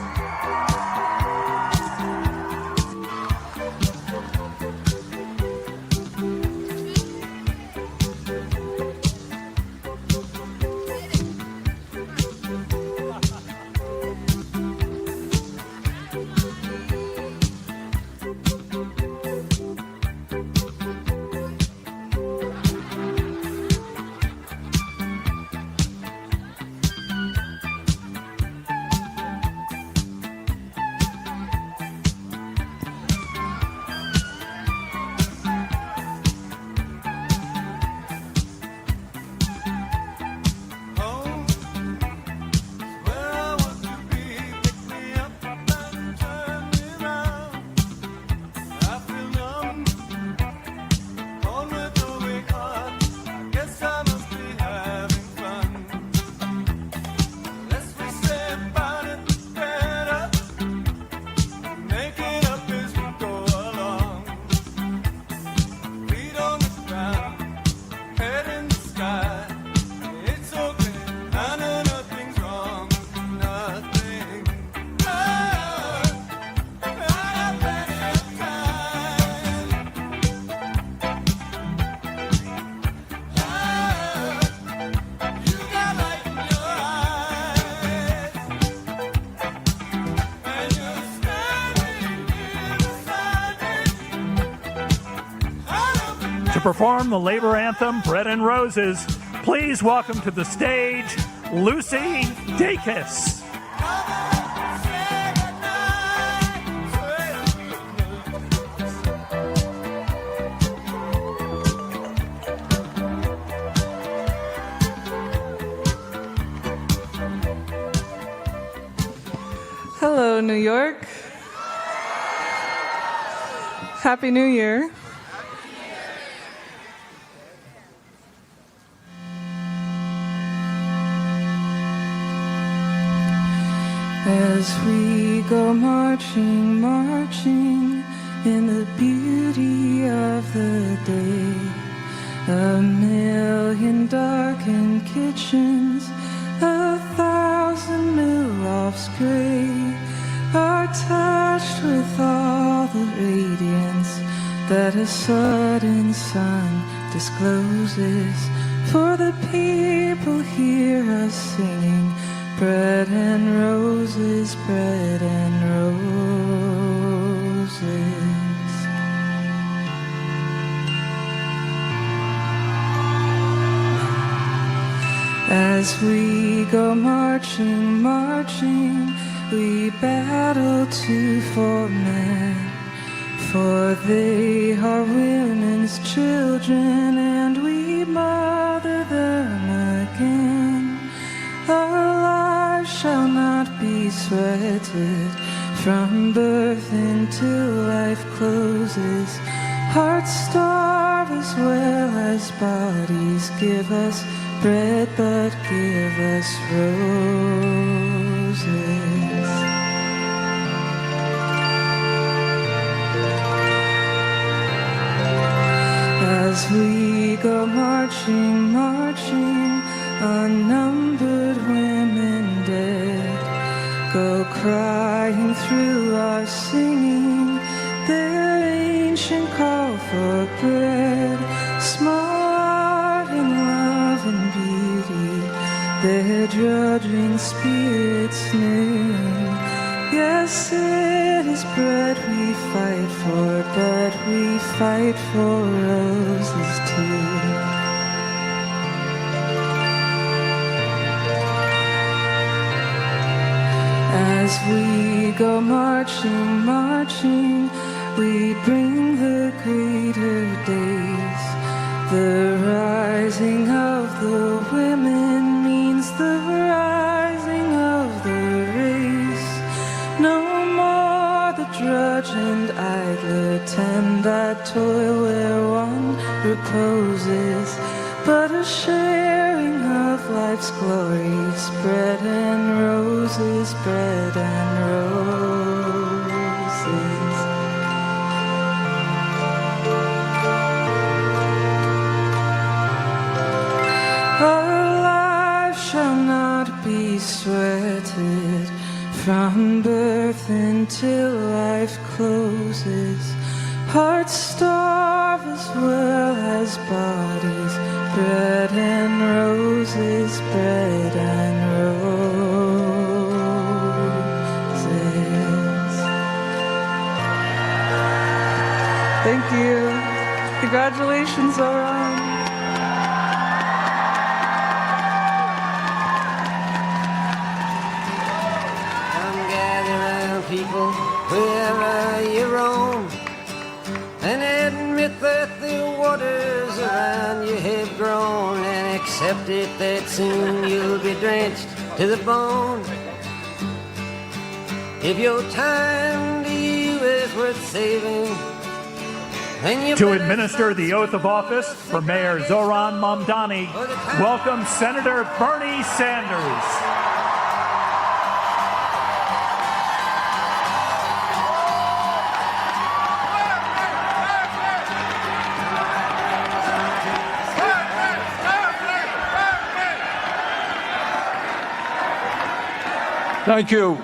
Speaker 7: perform the labor anthem, Bread and Roses, please welcome to the stage, Lucy Dacus.
Speaker 19: Hello, New York. Happy New Year. As we go marching, marching in the beauty of the day, a million darkened kitchens, 1,000 mill-lofts gray, are touched with all the radiance that a sudden sun discloses. For the people hear us singing, bread and roses, bread and roses. As we go marching, marching, we battle too for men, for they are women's children, and we mother them again. Our lives shall not be sweated from birth until life closes. Hearts starve as well as bodies. Give us bread, but give us roses. As we go marching, marching, unnumbered women dead go crying through our singing their ancient call for bread. Smart in love and beauty, their drudging spirits new. Yes, it is bread we fight for, but we fight for roses too. As we go marching, marching, we bring the greater days. The rising of the women means the rising of the race. No more the drudge and idler tend that toil where one reposes, but a sharing of life's glories, bread and roses, bread and roses. Our lives shall not be sweated from birth until life closes. Hearts starve as well as bodies. Bread and roses, bread and roses. Thank you. Congratulations, Zohran.
Speaker 20: Come gather round, people, wherever you roam, and admit that the waters around you have grown, and accept it that soon you'll be drenched to the bone. If your time to you is worth saving, then you
Speaker 7: To administer the oath of office for Mayor Zohran Mamdani, welcome Senator Bernie Sanders.
Speaker 21: Thank you.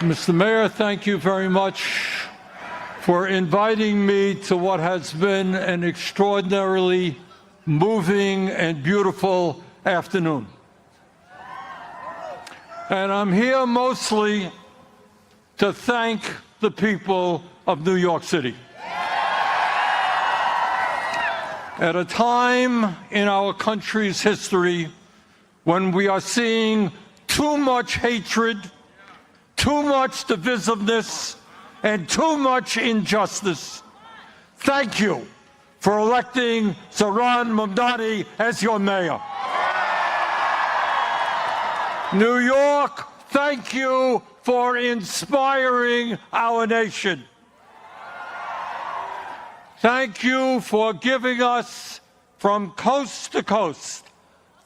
Speaker 21: Mr. Mayor, thank you very much for inviting me to what has been an extraordinarily moving and beautiful afternoon. And I'm here mostly to thank the people of New York City. At a time in our country's history when we are seeing too much hatred, too much divisiveness, and too much injustice, thank you for electing Zohran Mamdani as your mayor. New York, thank you for inspiring our nation. Thank you for giving us, from coast to coast,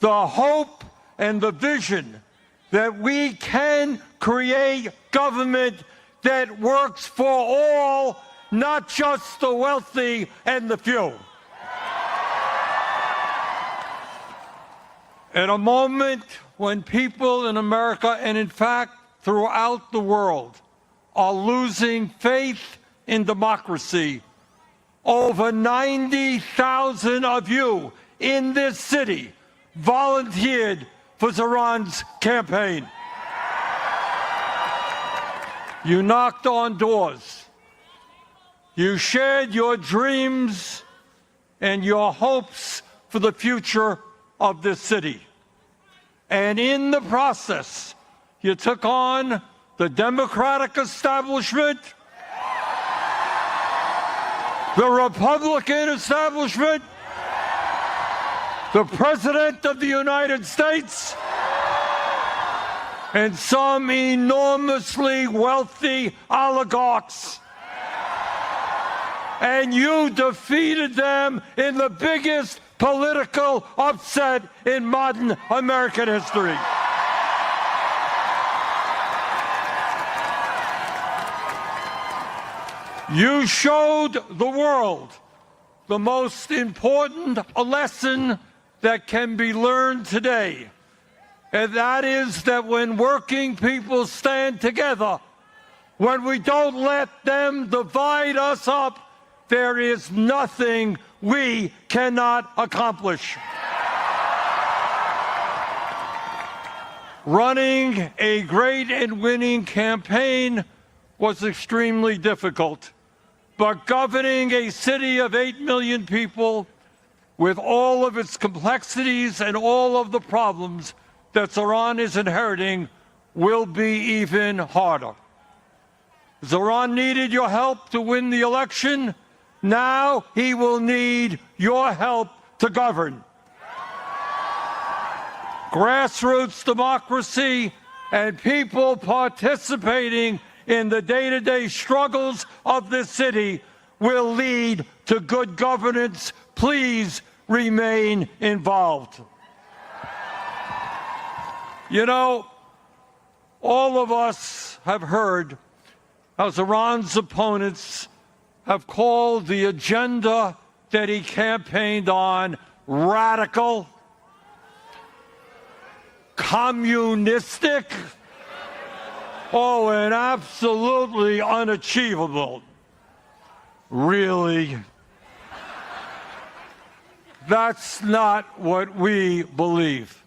Speaker 21: the hope and the vision that we can create government that works for all, not just the wealthy and the few. At a moment when people in America, and in fact throughout the world, are losing faith in democracy, over 90,000 of you in this city volunteered for Zohran's campaign. You knocked on doors. You shared your dreams and your hopes for the future of this city. And in the process, you took on the Democratic establishment, the Republican establishment, the President of the United States, and some enormously wealthy oligarchs. And you defeated them in the biggest political upset in modern American history. You showed the world the most important lesson that can be learned today, and that is that when working people stand together, when we don't let them divide us up, there is nothing we cannot accomplish. Running a great and winning campaign was extremely difficult. But governing a city of 8 million people with all of its complexities and all of the problems that Zohran is inheriting will be even harder. Zohran needed your help to win the election. Now he will need your help to govern. Grassroots democracy and people participating in the day-to-day struggles of this city will lead to good governance. Please remain involved. You know, all of us have heard how Zohran's opponents have called the agenda that he campaigned on radical, communistic, and absolutely unachievable. Really? That's not what we believe.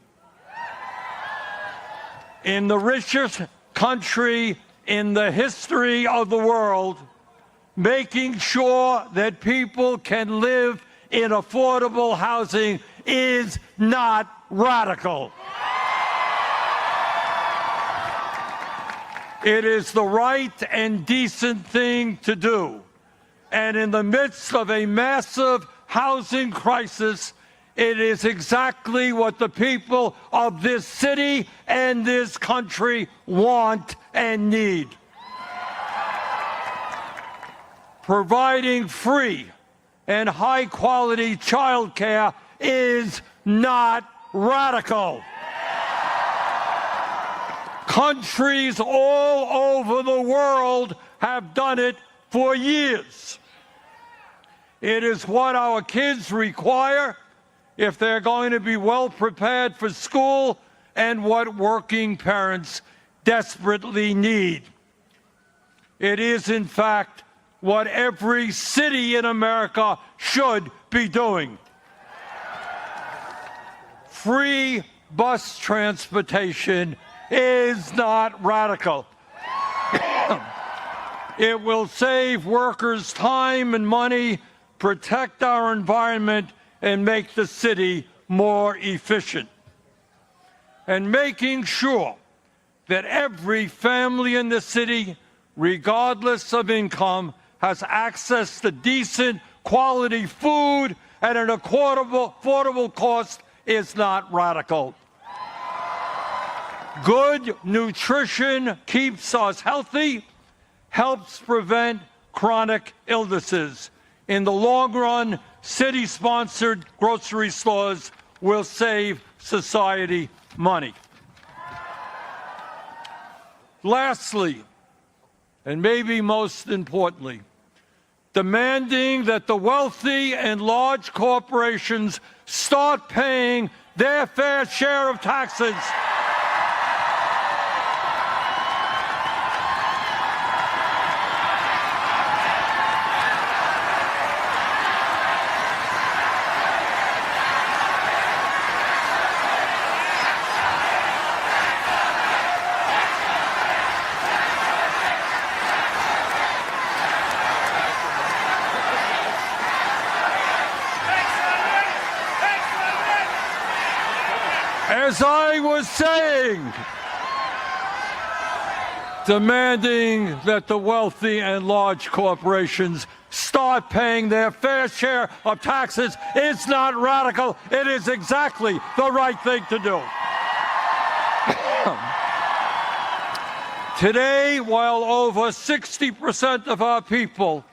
Speaker 21: In the richest country in the history of the world, making sure that people can live in affordable housing is not radical. It is the right and decent thing to do. And in the midst of a massive housing crisis, it is exactly what the people of this city and this country want and need. Providing free and high-quality child care is not radical. Countries all over the world have done it for years. It is what our kids require if they're going to be well prepared for school, and what working parents desperately need. It is, in fact, what every city in America should be doing. Free bus transportation is not radical. It will save workers time and money, protect our environment, and make the city more efficient. And making sure that every family in the city, regardless of income, has access to decent, quality food at an affordable cost is not radical. Good nutrition keeps us healthy, helps prevent chronic illnesses. In the long run, city-sponsored grocery stores will save society money. Lastly, and maybe most importantly, demanding that the wealthy and large corporations start paying their fair share of taxes. As I was saying, demanding that the wealthy and large corporations start paying their fair share of taxes is not radical. It is exactly the right thing to do. Today, while over 60% of our people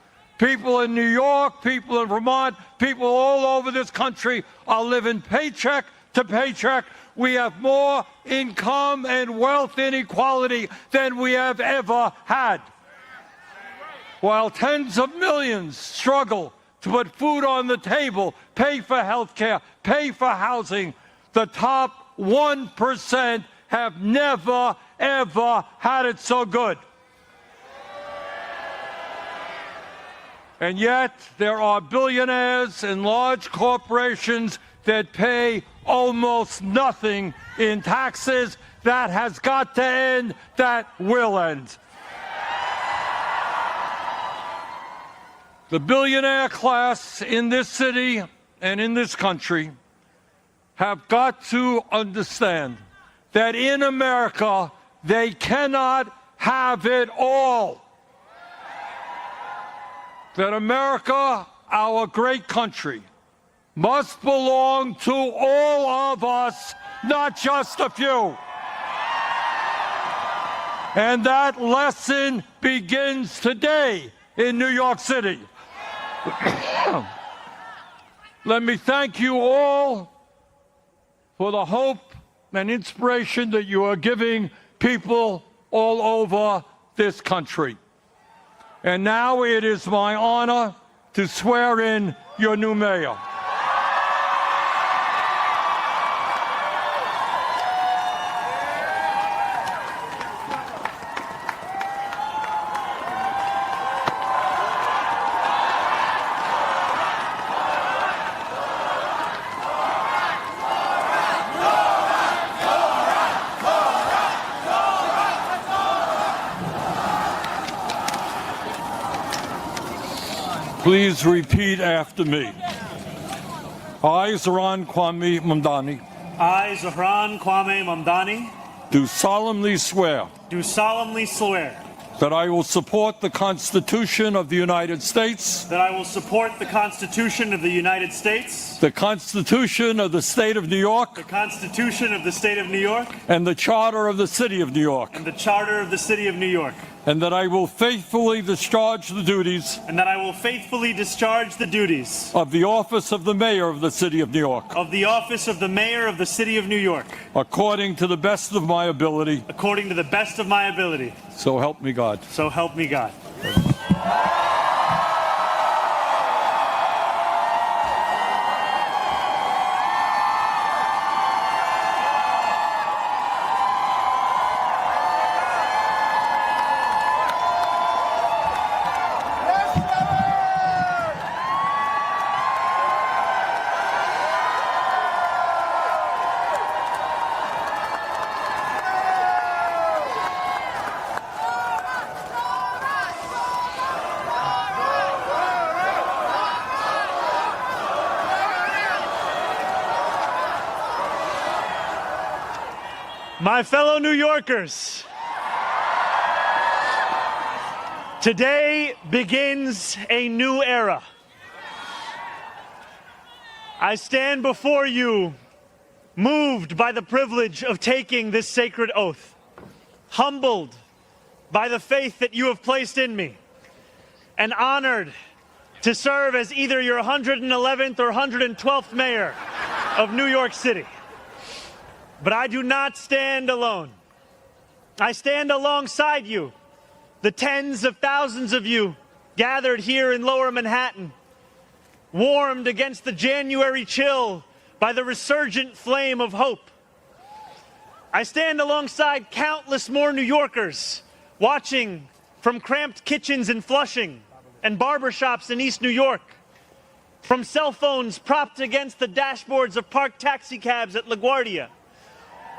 Speaker 21: in New York, people in Vermont, people all over this country are living paycheck to paycheck, we have more income and wealth inequality than we have ever had. While tens of millions struggle to put food on the table, pay for health care, pay for housing, the top 1% have never, ever had it so good. And yet, there are billionaires and large corporations that pay almost nothing in taxes. That has got to end. That will end. The billionaire class in this city and in this country have got to understand that in America, they cannot have it all. That America, our great country, must belong to all of us, not just a few. And that lesson begins today in New York City. Let me thank you all for the hope and inspiration that you are giving people all over this country. And now it is my honor to swear in your new mayor. Please repeat after me. I, Zohran Mamdani.
Speaker 3: I, Zohran Mamdani.
Speaker 21: Do solemnly swear.
Speaker 3: Do solemnly swear.
Speaker 21: That I will support the Constitution of the United States.
Speaker 3: That I will support the Constitution of the United States.
Speaker 21: The Constitution of the State of New York.
Speaker 3: The Constitution of the State of New York.
Speaker 21: And the Charter of the City of New York.
Speaker 3: And the Charter of the City of New York.
Speaker 21: And that I will faithfully discharge the duties.
Speaker 3: And that I will faithfully discharge the duties.
Speaker 21: Of the office of the Mayor of the City of New York.
Speaker 3: Of the office of the Mayor of the City of New York.
Speaker 21: According to the best of my ability.
Speaker 3: According to the best of my ability.
Speaker 21: So help me God.
Speaker 3: So help me God. My fellow New Yorkers, today begins a new era. I stand before you, moved by the privilege of taking this sacred oath, humbled by the faith that you have placed in me, and honored to serve as either your 111th or 112th mayor of New York City. But I do not stand alone. I stand alongside you, the tens of thousands of you gathered here in Lower Manhattan, warmed against the January chill by the resurgent flame of hope. I stand alongside countless more New Yorkers watching from cramped kitchens in Flushing and barbershops in East New York, from cell phones propped against the dashboards of parked taxicabs at LaGuardia,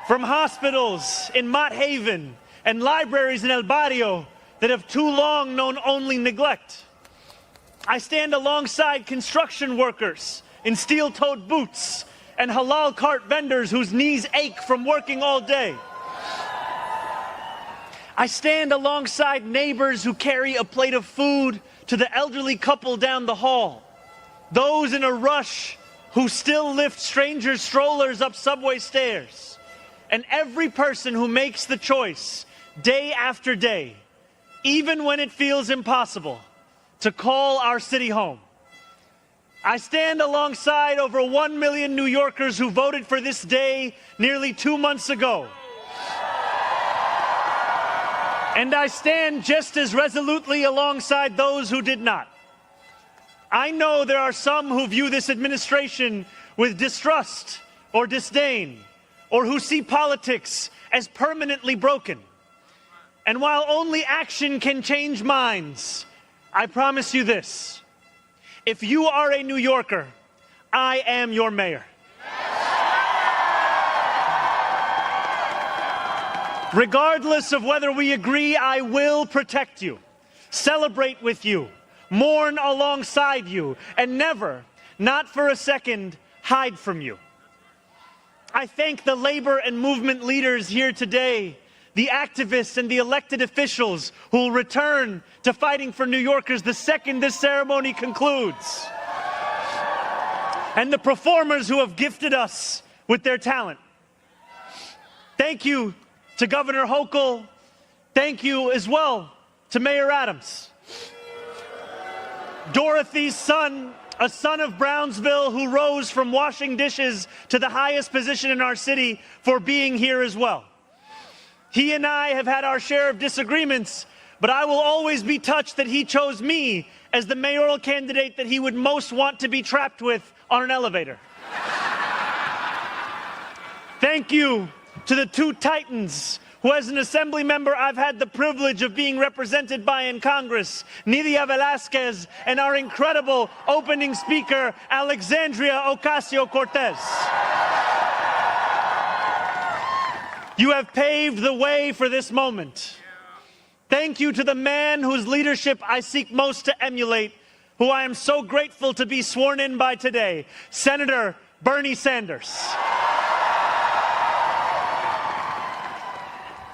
Speaker 3: from hospitals in Mott Haven and libraries in El Barrio that have too long known only neglect. I stand alongside construction workers in steel-toed boots and halal cart vendors whose knees ache from working all day. I stand alongside neighbors who carry a plate of food to the elderly couple down the hall, those in a rush who still lift strangers' strollers up subway stairs, and every person who makes the choice day after day, even when it feels impossible, to call our city home. I stand alongside over 1 million New Yorkers who voted for this day nearly 2 months ago. And I stand just as resolutely alongside those who did not. I know there are some who view this administration with distrust or disdain, or who see politics as permanently broken. And while only action can change minds, I promise you this: if you are a New Yorker, I am your mayor. Regardless of whether we agree, I will protect you, celebrate with you, mourn alongside you, and never, not for a second, hide from you. I thank the labor and movement leaders here today, the activists and the elected officials who will return to fighting for New Yorkers the second this ceremony concludes, and the performers who have gifted us with their talent. Thank you to Governor Hochul. Thank you as well to Mayor Adams. Dorothy's son, a son of Brownsville who rose from washing dishes to the highest position in our city, for being here as well. He and I have had our share of disagreements, but I will always be touched that he chose me as the mayoral candidate that he would most want to be trapped with on an elevator. Thank you to the two titans who, as an assembly member, I've had the privilege of being represented by in Congress, Nidia Velázquez and our incredible opening speaker, Alexandria Ocasio-Cortez. You have paved the way for this moment. Thank you to the man whose leadership I seek most to emulate, who I am so grateful to be sworn in by today, Senator Bernie Sanders.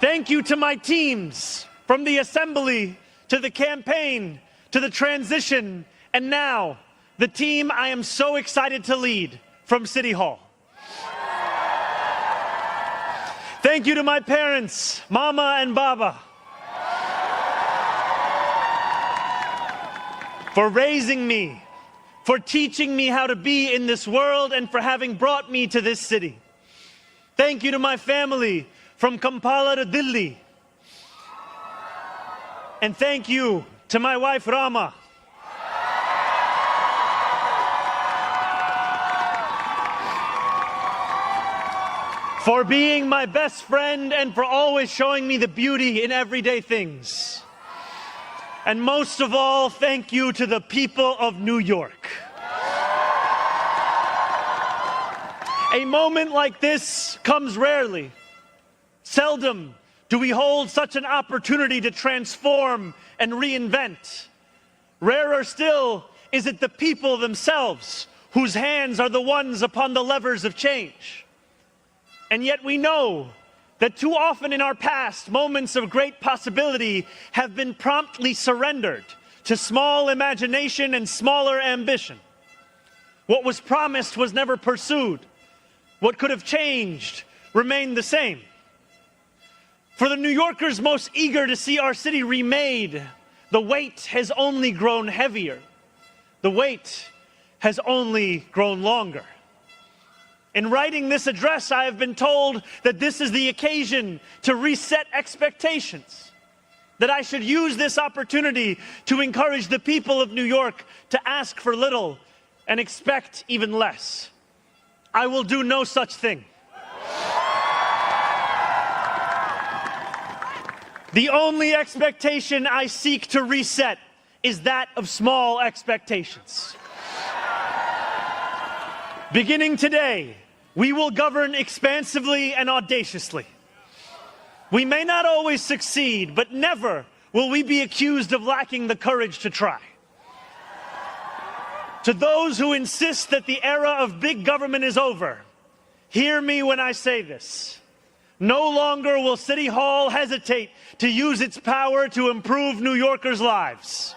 Speaker 3: Thank you to my teams, from the assembly to the campaign to the transition, and now the team I am so excited to lead from City Hall. Thank you to my parents, Mama and Baba, for raising me, for teaching me how to be in this world, and for having brought me to this city. Thank you to my family, from Kampala to Delhi. And thank you to my wife, Rama. For being my best friend and for always showing me the beauty in everyday things. And most of all, thank you to the people of New York. A moment like this comes rarely. Seldom do we hold such an opportunity to transform and reinvent. Rarer still is it the people themselves whose hands are the ones upon the levers of change. And yet we know that too often in our past, moments of great possibility have been promptly surrendered to small imagination and smaller ambition. What was promised was never pursued. What could have changed remained the same. For the New Yorkers most eager to see our city remade, the weight has only grown heavier. The wait has only grown longer. In writing this address, I have been told that this is the occasion to reset expectations, that I should use this opportunity to encourage the people of New York to ask for little and expect even less. I will do no such thing. The only expectation I seek to reset is that of small expectations. Beginning today, we will govern expansively and audaciously. We may not always succeed, but never will we be accused of lacking the courage to try. To those who insist that the era of big government is over, hear me when I say this. No longer will City Hall hesitate to use its power to improve New Yorkers' lives.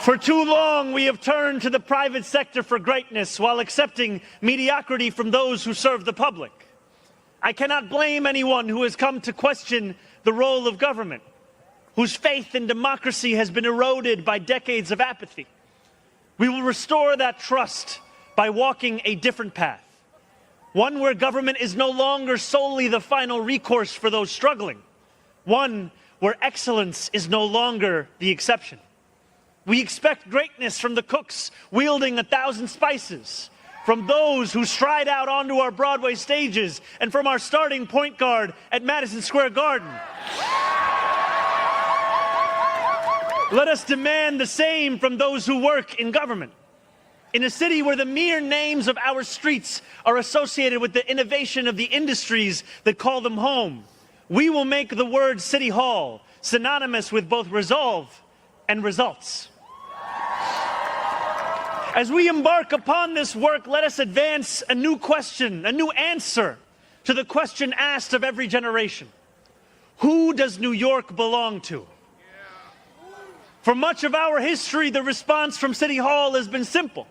Speaker 3: For too long, we have turned to the private sector for greatness while accepting mediocrity from those who serve the public. I cannot blame anyone who has come to question the role of government, whose faith in democracy has been eroded by decades of apathy. We will restore that trust by walking a different path, one where government is no longer solely the final recourse for those struggling, one where excellence is no longer the exception. We expect greatness from the cooks wielding 1,000 spices, from those who stride out onto our Broadway stages, and from our starting point guard at Madison Square Garden. Let us demand the same from those who work in government. In a city where the mere names of our streets are associated with the innovation of the industries that call them home, we will make the word City Hall synonymous with both resolve and results. As we embark upon this work, let us advance a new question, a new answer to the question asked of every generation. Who does New York belong to? For much of our history, the response from City Hall has been simple.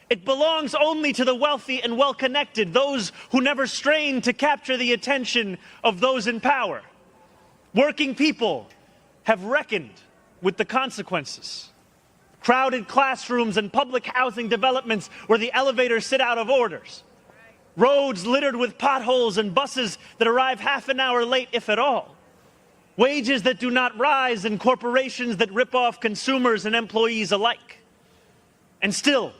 Speaker 3: It belongs only to the wealthy and well-connected, those who never strain to capture the attention of those in power. Working people have reckoned with the consequences. Crowded classrooms and public housing developments where the elevators sit out of orders. Roads littered with potholes and buses that arrive half an hour late, if at all. Wages that do not rise and corporations that rip off consumers and employees alike. And still,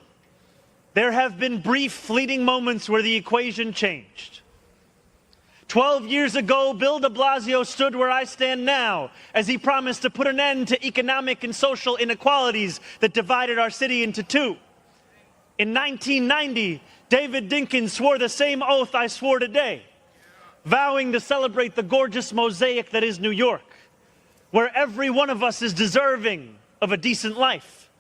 Speaker 3: there have been brief, fleeting moments where the equation changed. 12 years ago, Bill de Blasio stood where I stand now as he promised to put an end to economic and social inequalities that divided our city into two. In 1990, David Dinkins swore the same oath I swore today, vowing to celebrate the gorgeous mosaic that is New York, where every one of us is deserving of a decent life.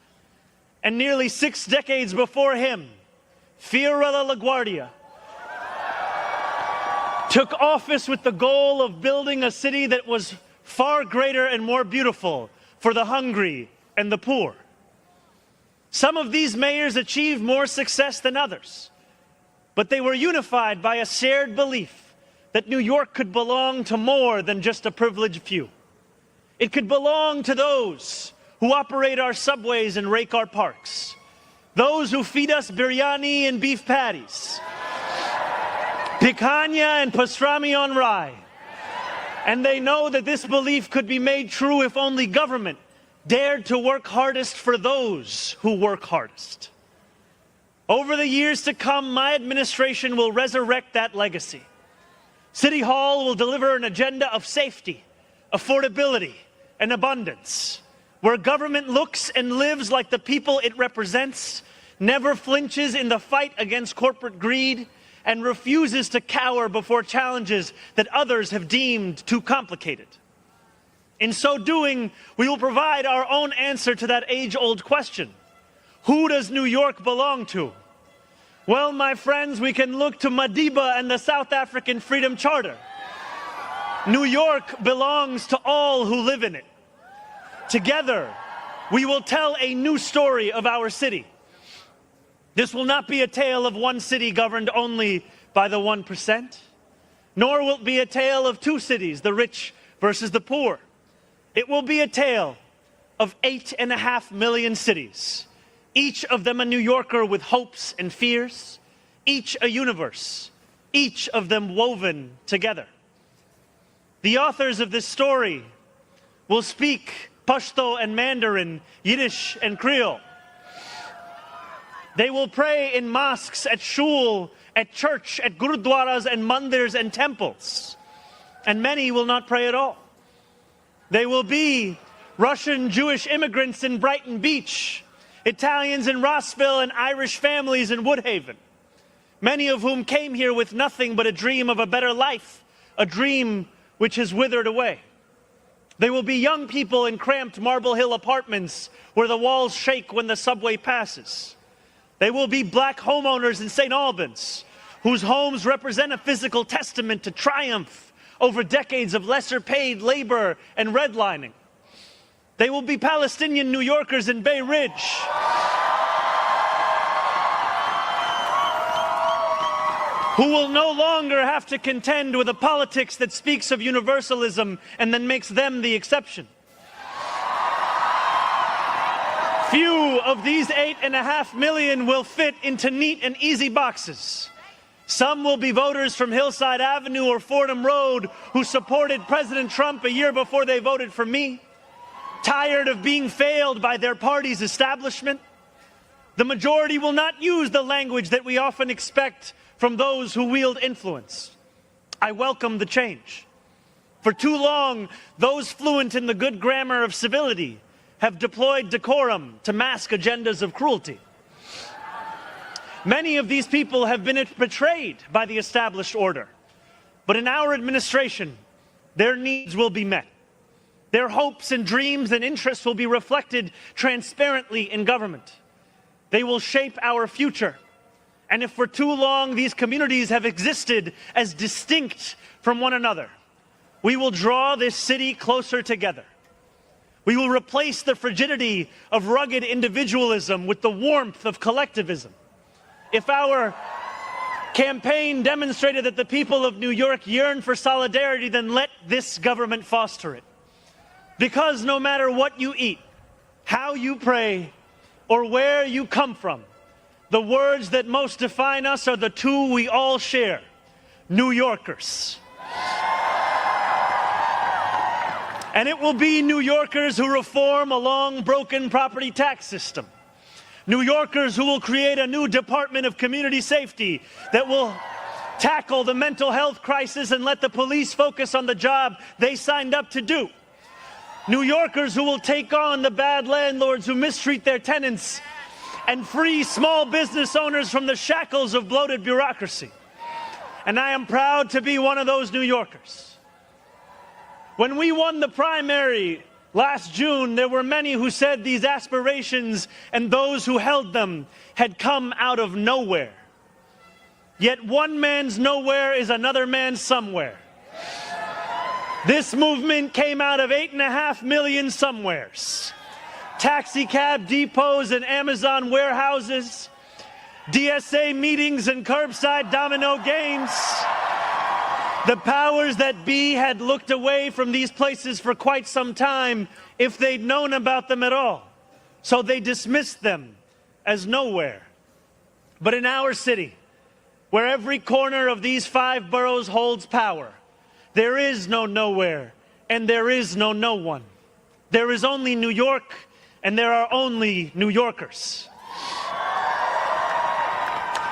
Speaker 3: And nearly 6 decades before him, Fiorella LaGuardia took office with the goal of building a city that was far greater and more beautiful for the hungry and the poor. Some of these mayors achieved more success than others, but they were unified by a shared belief that New York could belong to more than just a privileged few. It could belong to those who operate our subways and rake our parks, those who feed us biryani and beef patties, picanha and pastrami on rye. And they know that this belief could be made true if only government dared to work hardest for those who work hardest. Over the years to come, my administration will resurrect that legacy. City Hall will deliver an agenda of safety, affordability, and abundance, where government looks and lives like the people it represents, never flinches in the fight against corporate greed, and refuses to cower before challenges that others have deemed too complicated. In so doing, we will provide our own answer to that age-old question. Who does New York belong to? Well, my friends, we can look to Madiba and the South African Freedom Charter. New York belongs to all who live in it. Together, we will tell a new story of our city. This will not be a tale of one city governed only by the 1%, nor will it be a tale of two cities, the rich versus the poor. It will be a tale of 8.5 million cities, each of them a New Yorker with hopes and fears, each a universe, each of them woven together. The authors of this story will speak Pashto and Mandarin, Yiddish and Creole. They will pray in mosques, at shul, at church, at gurudwaras and mandirs and temples. And many will not pray at all. They will be Russian Jewish immigrants in Brighton Beach, Italians in Rossville, and Irish families in Woodhaven, many of whom came here with nothing but a dream of a better life, a dream which has withered away. They will be young people in cramped Marble Hill apartments where the walls shake when the subway passes. They will be black homeowners in St. Albans, whose homes represent a physical testament to triumph over decades of lesser paid labor and redlining. They will be Palestinian New Yorkers in Bay Ridge, who will no longer have to contend with a politics that speaks of universalism and then makes them the exception. Few of these 8.5 million will fit into neat and easy boxes. Some will be voters from Hillside Avenue or Fordham Road who supported President Trump a year before they voted for me, tired of being failed by their party's establishment. The majority will not use the language that we often expect from those who wield influence. I welcome the change. For too long, those fluent in the good grammar of civility have deployed decorum to mask agendas of cruelty. Many of these people have been betrayed by the established order. But in our administration, their needs will be met. Their hopes and dreams and interests will be reflected transparently in government. They will shape our future. And if for too long these communities have existed as distinct from one another, we will draw this city closer together. We will replace the frigidity of rugged individualism with the warmth of collectivism. If our campaign demonstrated that the people of New York yearn for solidarity, then let this government foster it. Because no matter what you eat, how you pray, or where you come from, the words that most define us are the two we all share: New Yorkers. And it will be New Yorkers who reform a long broken property tax system. New Yorkers who will create a new Department of Community Safety that will tackle the mental health crisis and let the police focus on the job they signed up to do. New Yorkers who will take on the bad landlords who mistreat their tenants and free small business owners from the shackles of bloated bureaucracy. And I am proud to be one of those New Yorkers. When we won the primary last June, there were many who said these aspirations and those who held them had come out of nowhere. Yet one man's nowhere is another man's somewhere. This movement came out of 8.5 million somewheres. Taxi cab depots and Amazon warehouses, DSA meetings and curbside domino games. The powers that be had looked away from these places for quite some time if they'd known about them at all. So they dismissed them as nowhere. But in our city, where every corner of these 5 boroughs holds power, there is no nowhere and there is no no one. There is only New York and there are only New Yorkers.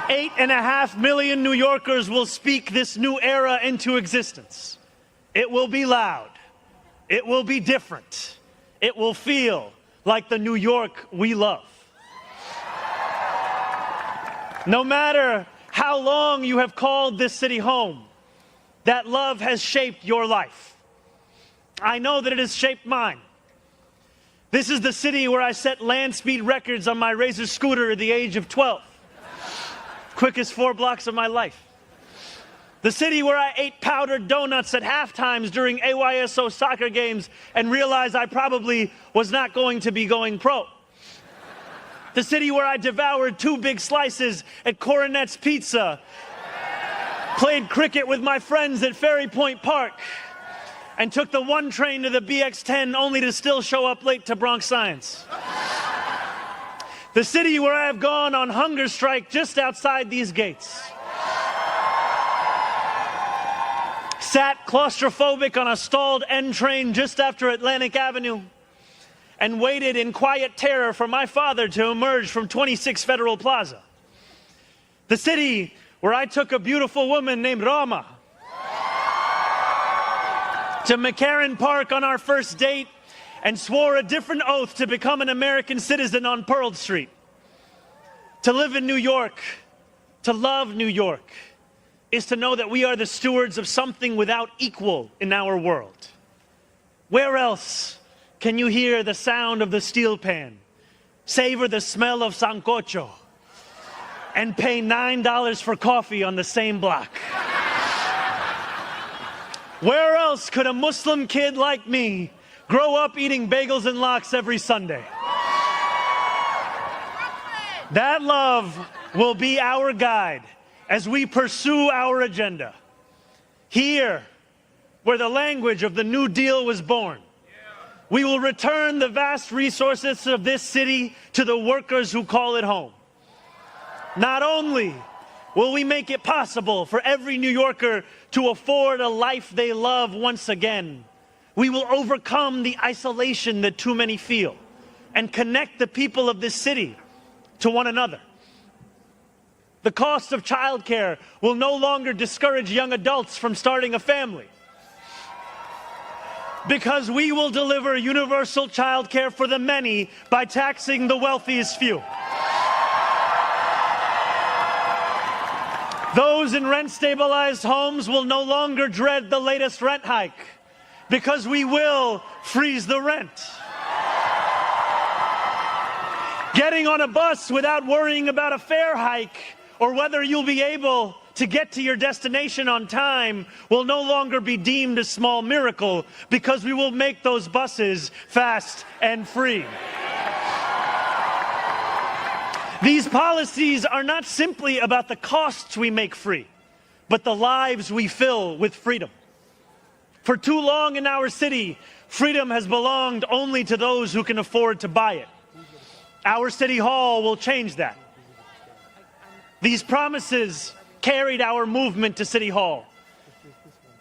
Speaker 3: 8.5 million New Yorkers will speak this new era into existence. It will be loud. It will be different. It will feel like the New York we love. No matter how long you have called this city home, that love has shaped your life. I know that it has shaped mine. This is the city where I set land speed records on my Razor scooter at the age of 12. quickest 4 blocks of my life. The city where I ate powdered donuts at halftimes during AYSO soccer games and realized I probably was not going to be going pro. The city where I devoured 2 big slices at Coronet's Pizza, played cricket with my friends at Ferry Point Park, and took the 1 train to the BX10 only to still show up late to Bronx Science. The city where I have gone on hunger strike just outside these gates. Sat claustrophobic on a stalled N train just after Atlantic Avenue and waited in quiet terror for my father to emerge from 26 Federal Plaza. The city where I took a beautiful woman named Rama to McCarran Park on our first date and swore a different oath to become an American citizen on Pearl Street. To live in New York, to love New York, is to know that we are the stewards of something without equal in our world. Where else can you hear the sound of the steel pan, savor the smell of sancocho, and pay $9 for coffee on the same block? Where else could a Muslim kid like me grow up eating bagels and lox every Sunday? That love will be our guide as we pursue our agenda. Here, where the language of the New Deal was born, we will return the vast resources of this city to the workers who call it home. Not only will we make it possible for every New Yorker to afford a life they love once again, we will overcome the isolation that too many feel and connect the people of this city to one another. The cost of childcare will no longer discourage young adults from starting a family, because we will deliver universal childcare for the many by taxing the wealthiest few. Those in rent-stabilized homes will no longer dread the latest rent hike, because we will freeze the rent. Getting on a bus without worrying about a fare hike or whether you'll be able to get to your destination on time will no longer be deemed a small miracle, because we will make those buses fast and free. These policies are not simply about the costs we make free, but the lives we fill with freedom. For too long in our city, freedom has belonged only to those who can afford to buy it. Our city hall will change that. These promises carried our movement to City Hall,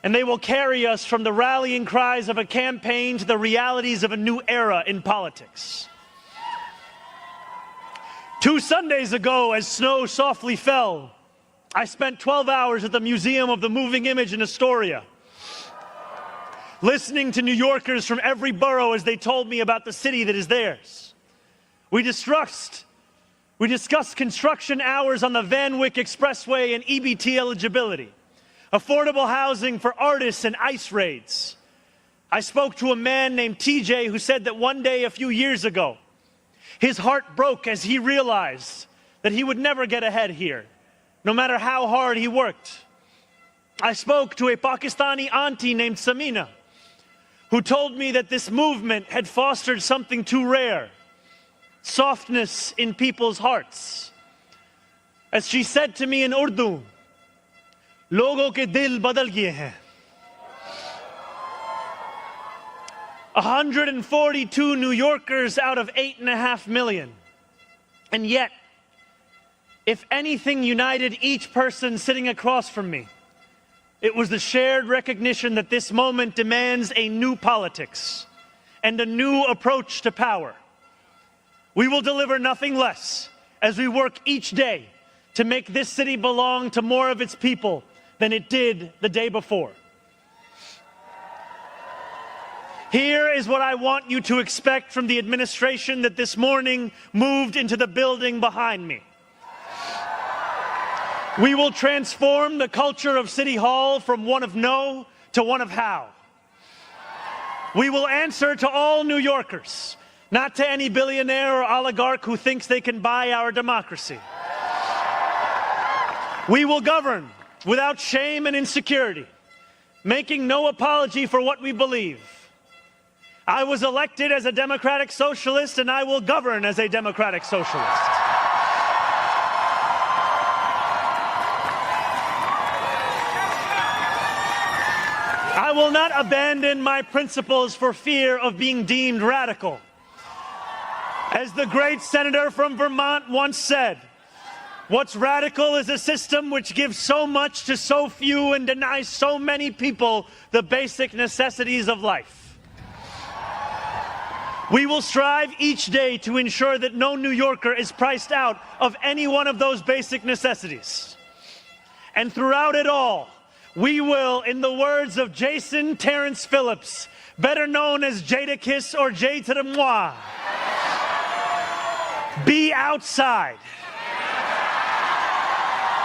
Speaker 3: and they will carry us from the rallying cries of a campaign to the realities of a new era in politics. 2 Sundays ago, as snow softly fell, I spent 12 hours at the Museum of the Moving Image in Astoria, listening to New Yorkers from every borough as they told me about the city that is theirs. We discussed construction hours on the Van Wyck Expressway and EBT eligibility, affordable housing for artists and ICE raids. I spoke to a man named TJ who said that one day a few years ago, his heart broke as he realized that he would never get ahead here, no matter how hard he worked. I spoke to a Pakistani auntie named Samina, who told me that this movement had fostered something too rare: softness in people's hearts. As she said to me in Urdu, "Logo ke dil badal gaye hain." 142 New Yorkers out of 8.5 million. And yet, if anything united each person sitting across from me, it was the shared recognition that this moment demands a new politics and a new approach to power. We will deliver nothing less as we work each day to make this city belong to more of its people than it did the day before. Here is what I want you to expect from the administration that this morning moved into the building behind me. We will transform the culture of City Hall from one of no to one of how. We will answer to all New Yorkers, not to any billionaire or oligarch who thinks they can buy our democracy. We will govern without shame and insecurity, making no apology for what we believe. I was elected as a democratic socialist, and I will govern as a democratic socialist. I will not abandon my principles for fear of being deemed radical. As the great senator from Vermont once said, what's radical is a system which gives so much to so few and denies so many people the basic necessities of life. We will strive each day to ensure that no New Yorker is priced out of any one of those basic necessities. And throughout it all, we will, in the words of Jason Terrence Phillips, better known as Jadakiss or Jay to the Moi, be outside.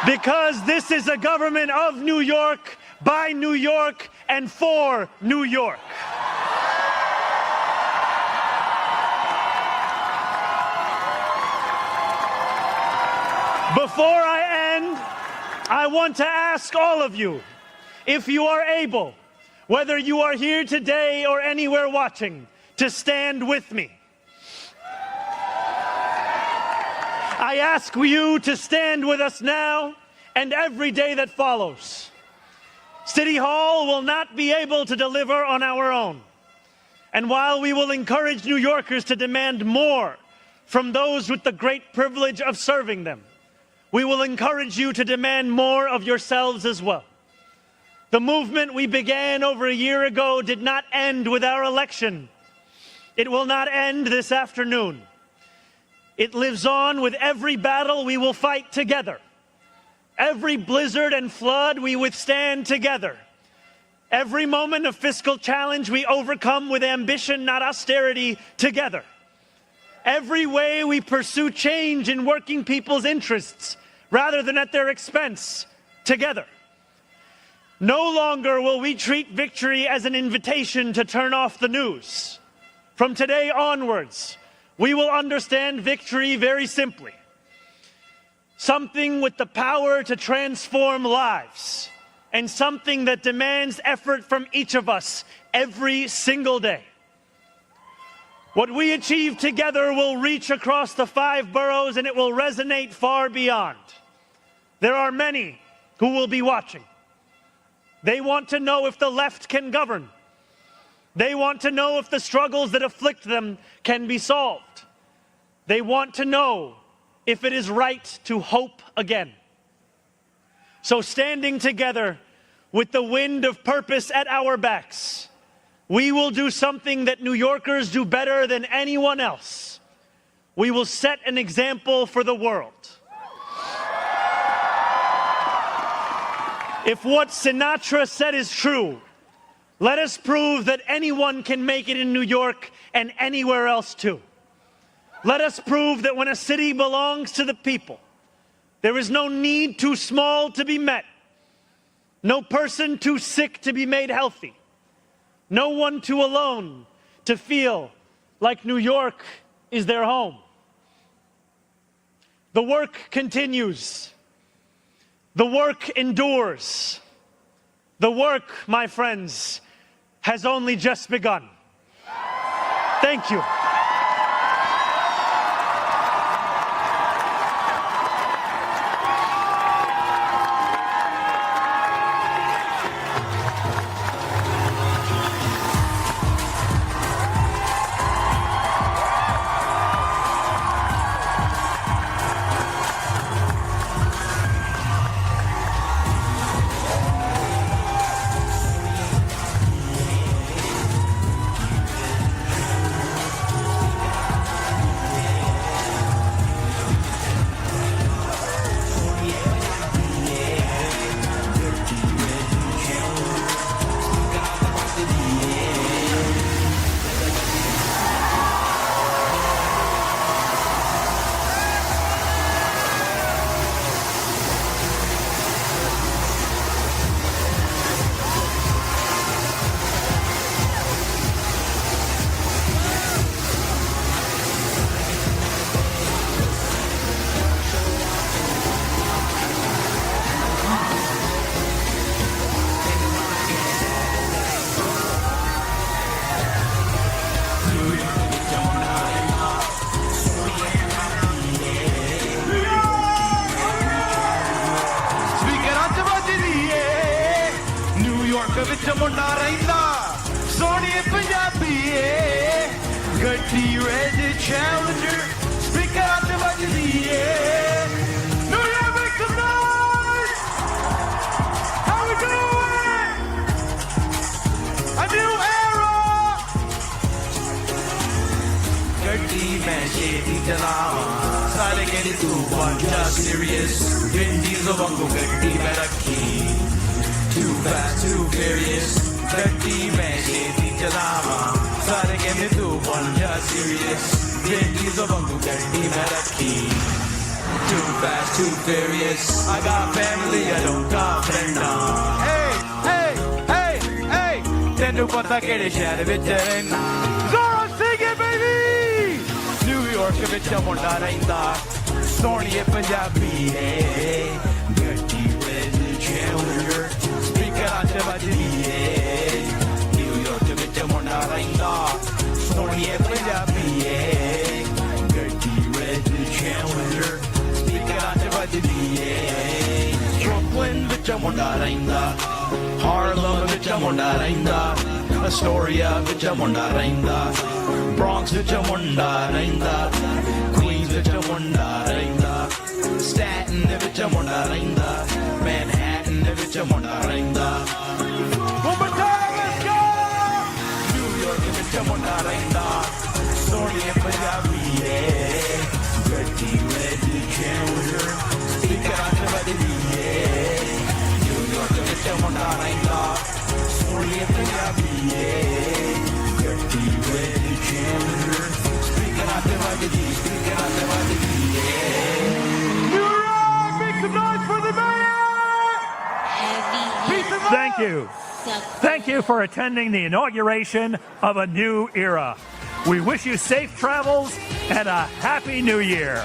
Speaker 3: Because this is a government of New York, by New York, and for New York. Before I end, I want to ask all of you, if you are able, whether you are here today or anywhere watching, to stand with me. I ask you to stand with us now and every day that follows. City Hall will not be able to deliver on our own. And while we will encourage New Yorkers to demand more from those with the great privilege of serving them, we will encourage you to demand more of yourselves as well. The movement we began over a year ago did not end with our election. It will not end this afternoon. It lives on with every battle we will fight together. Every blizzard and flood we withstand together. Every moment of fiscal challenge we overcome with ambition, not austerity, together. Every way we pursue change in working people's interests rather than at their expense, together. No longer will we treat victory as an invitation to turn off the news. From today onwards, we will understand victory very simply. Something with the power to transform lives, and something that demands effort from each of us every single day. What we achieve together will reach across the 5 boroughs, and it will resonate far beyond. There are many who will be watching. They want to know if the left can govern. They want to know if the struggles that afflict them can be solved. They want to know if it is right to hope again. So standing together with the wind of purpose at our backs, we will do something that New Yorkers do better than anyone else. We will set an example for the world. If what Sinatra said is true, let us prove that anyone can make it in New York and anywhere else too. Let us prove that when a city belongs to the people, there is no need too small to be met, no person too sick to be made healthy, no one too alone to feel like New York is their home. The work continues. The work endures. The work, my friends, has only just begun. Thank you.
Speaker 1: PA. Dirty red Challenger, speak out about the DA. New York, make some noise! How we doing? A new era! Dirty man, shady drama. Starting getting too fun, just serious. Vin Diesel, Bungo, dirty Meraki. Too fast, too furious. Dirty man, shady drama. Starting getting too fun, just serious. Vin Diesel, Bungo, dirty Meraki. Too fast, too furious. I got family, I don't got friends. Hey. Tendo pata kede shahar vich rehna. Zohran, sing it, baby! New York vich munda rahinda. Soniye Punjabi hai. Dirty red Challenger. Speaker aaj bajdi hai. New York vich munda rahinda. Soniye Punjabi hai. Dirty red Challenger. Speaker aaj bajdi hai. Brooklyn vich munda rahinda. Harlem vich munda rahinda. Astoria vich munda rahinda. Bronx vich munda rahinda. Queens vich munda rahinda. Staten vich munda rahinda. Manhattan vich munda rahinda. One more time, let's go! New York vich munda rahinda. Sorry and Punjabi hai. Dirty red Challenger. Speak out about the DA. New York vich munda rahinda. Sorry and Punjabi hai. Dirty red Challenger. Speak out about the DA. Speak out about the DA. New York, make some noise for the mayor!
Speaker 7: Thank you. Thank you for attending the inauguration of a new era. We wish you safe travels and a happy new year.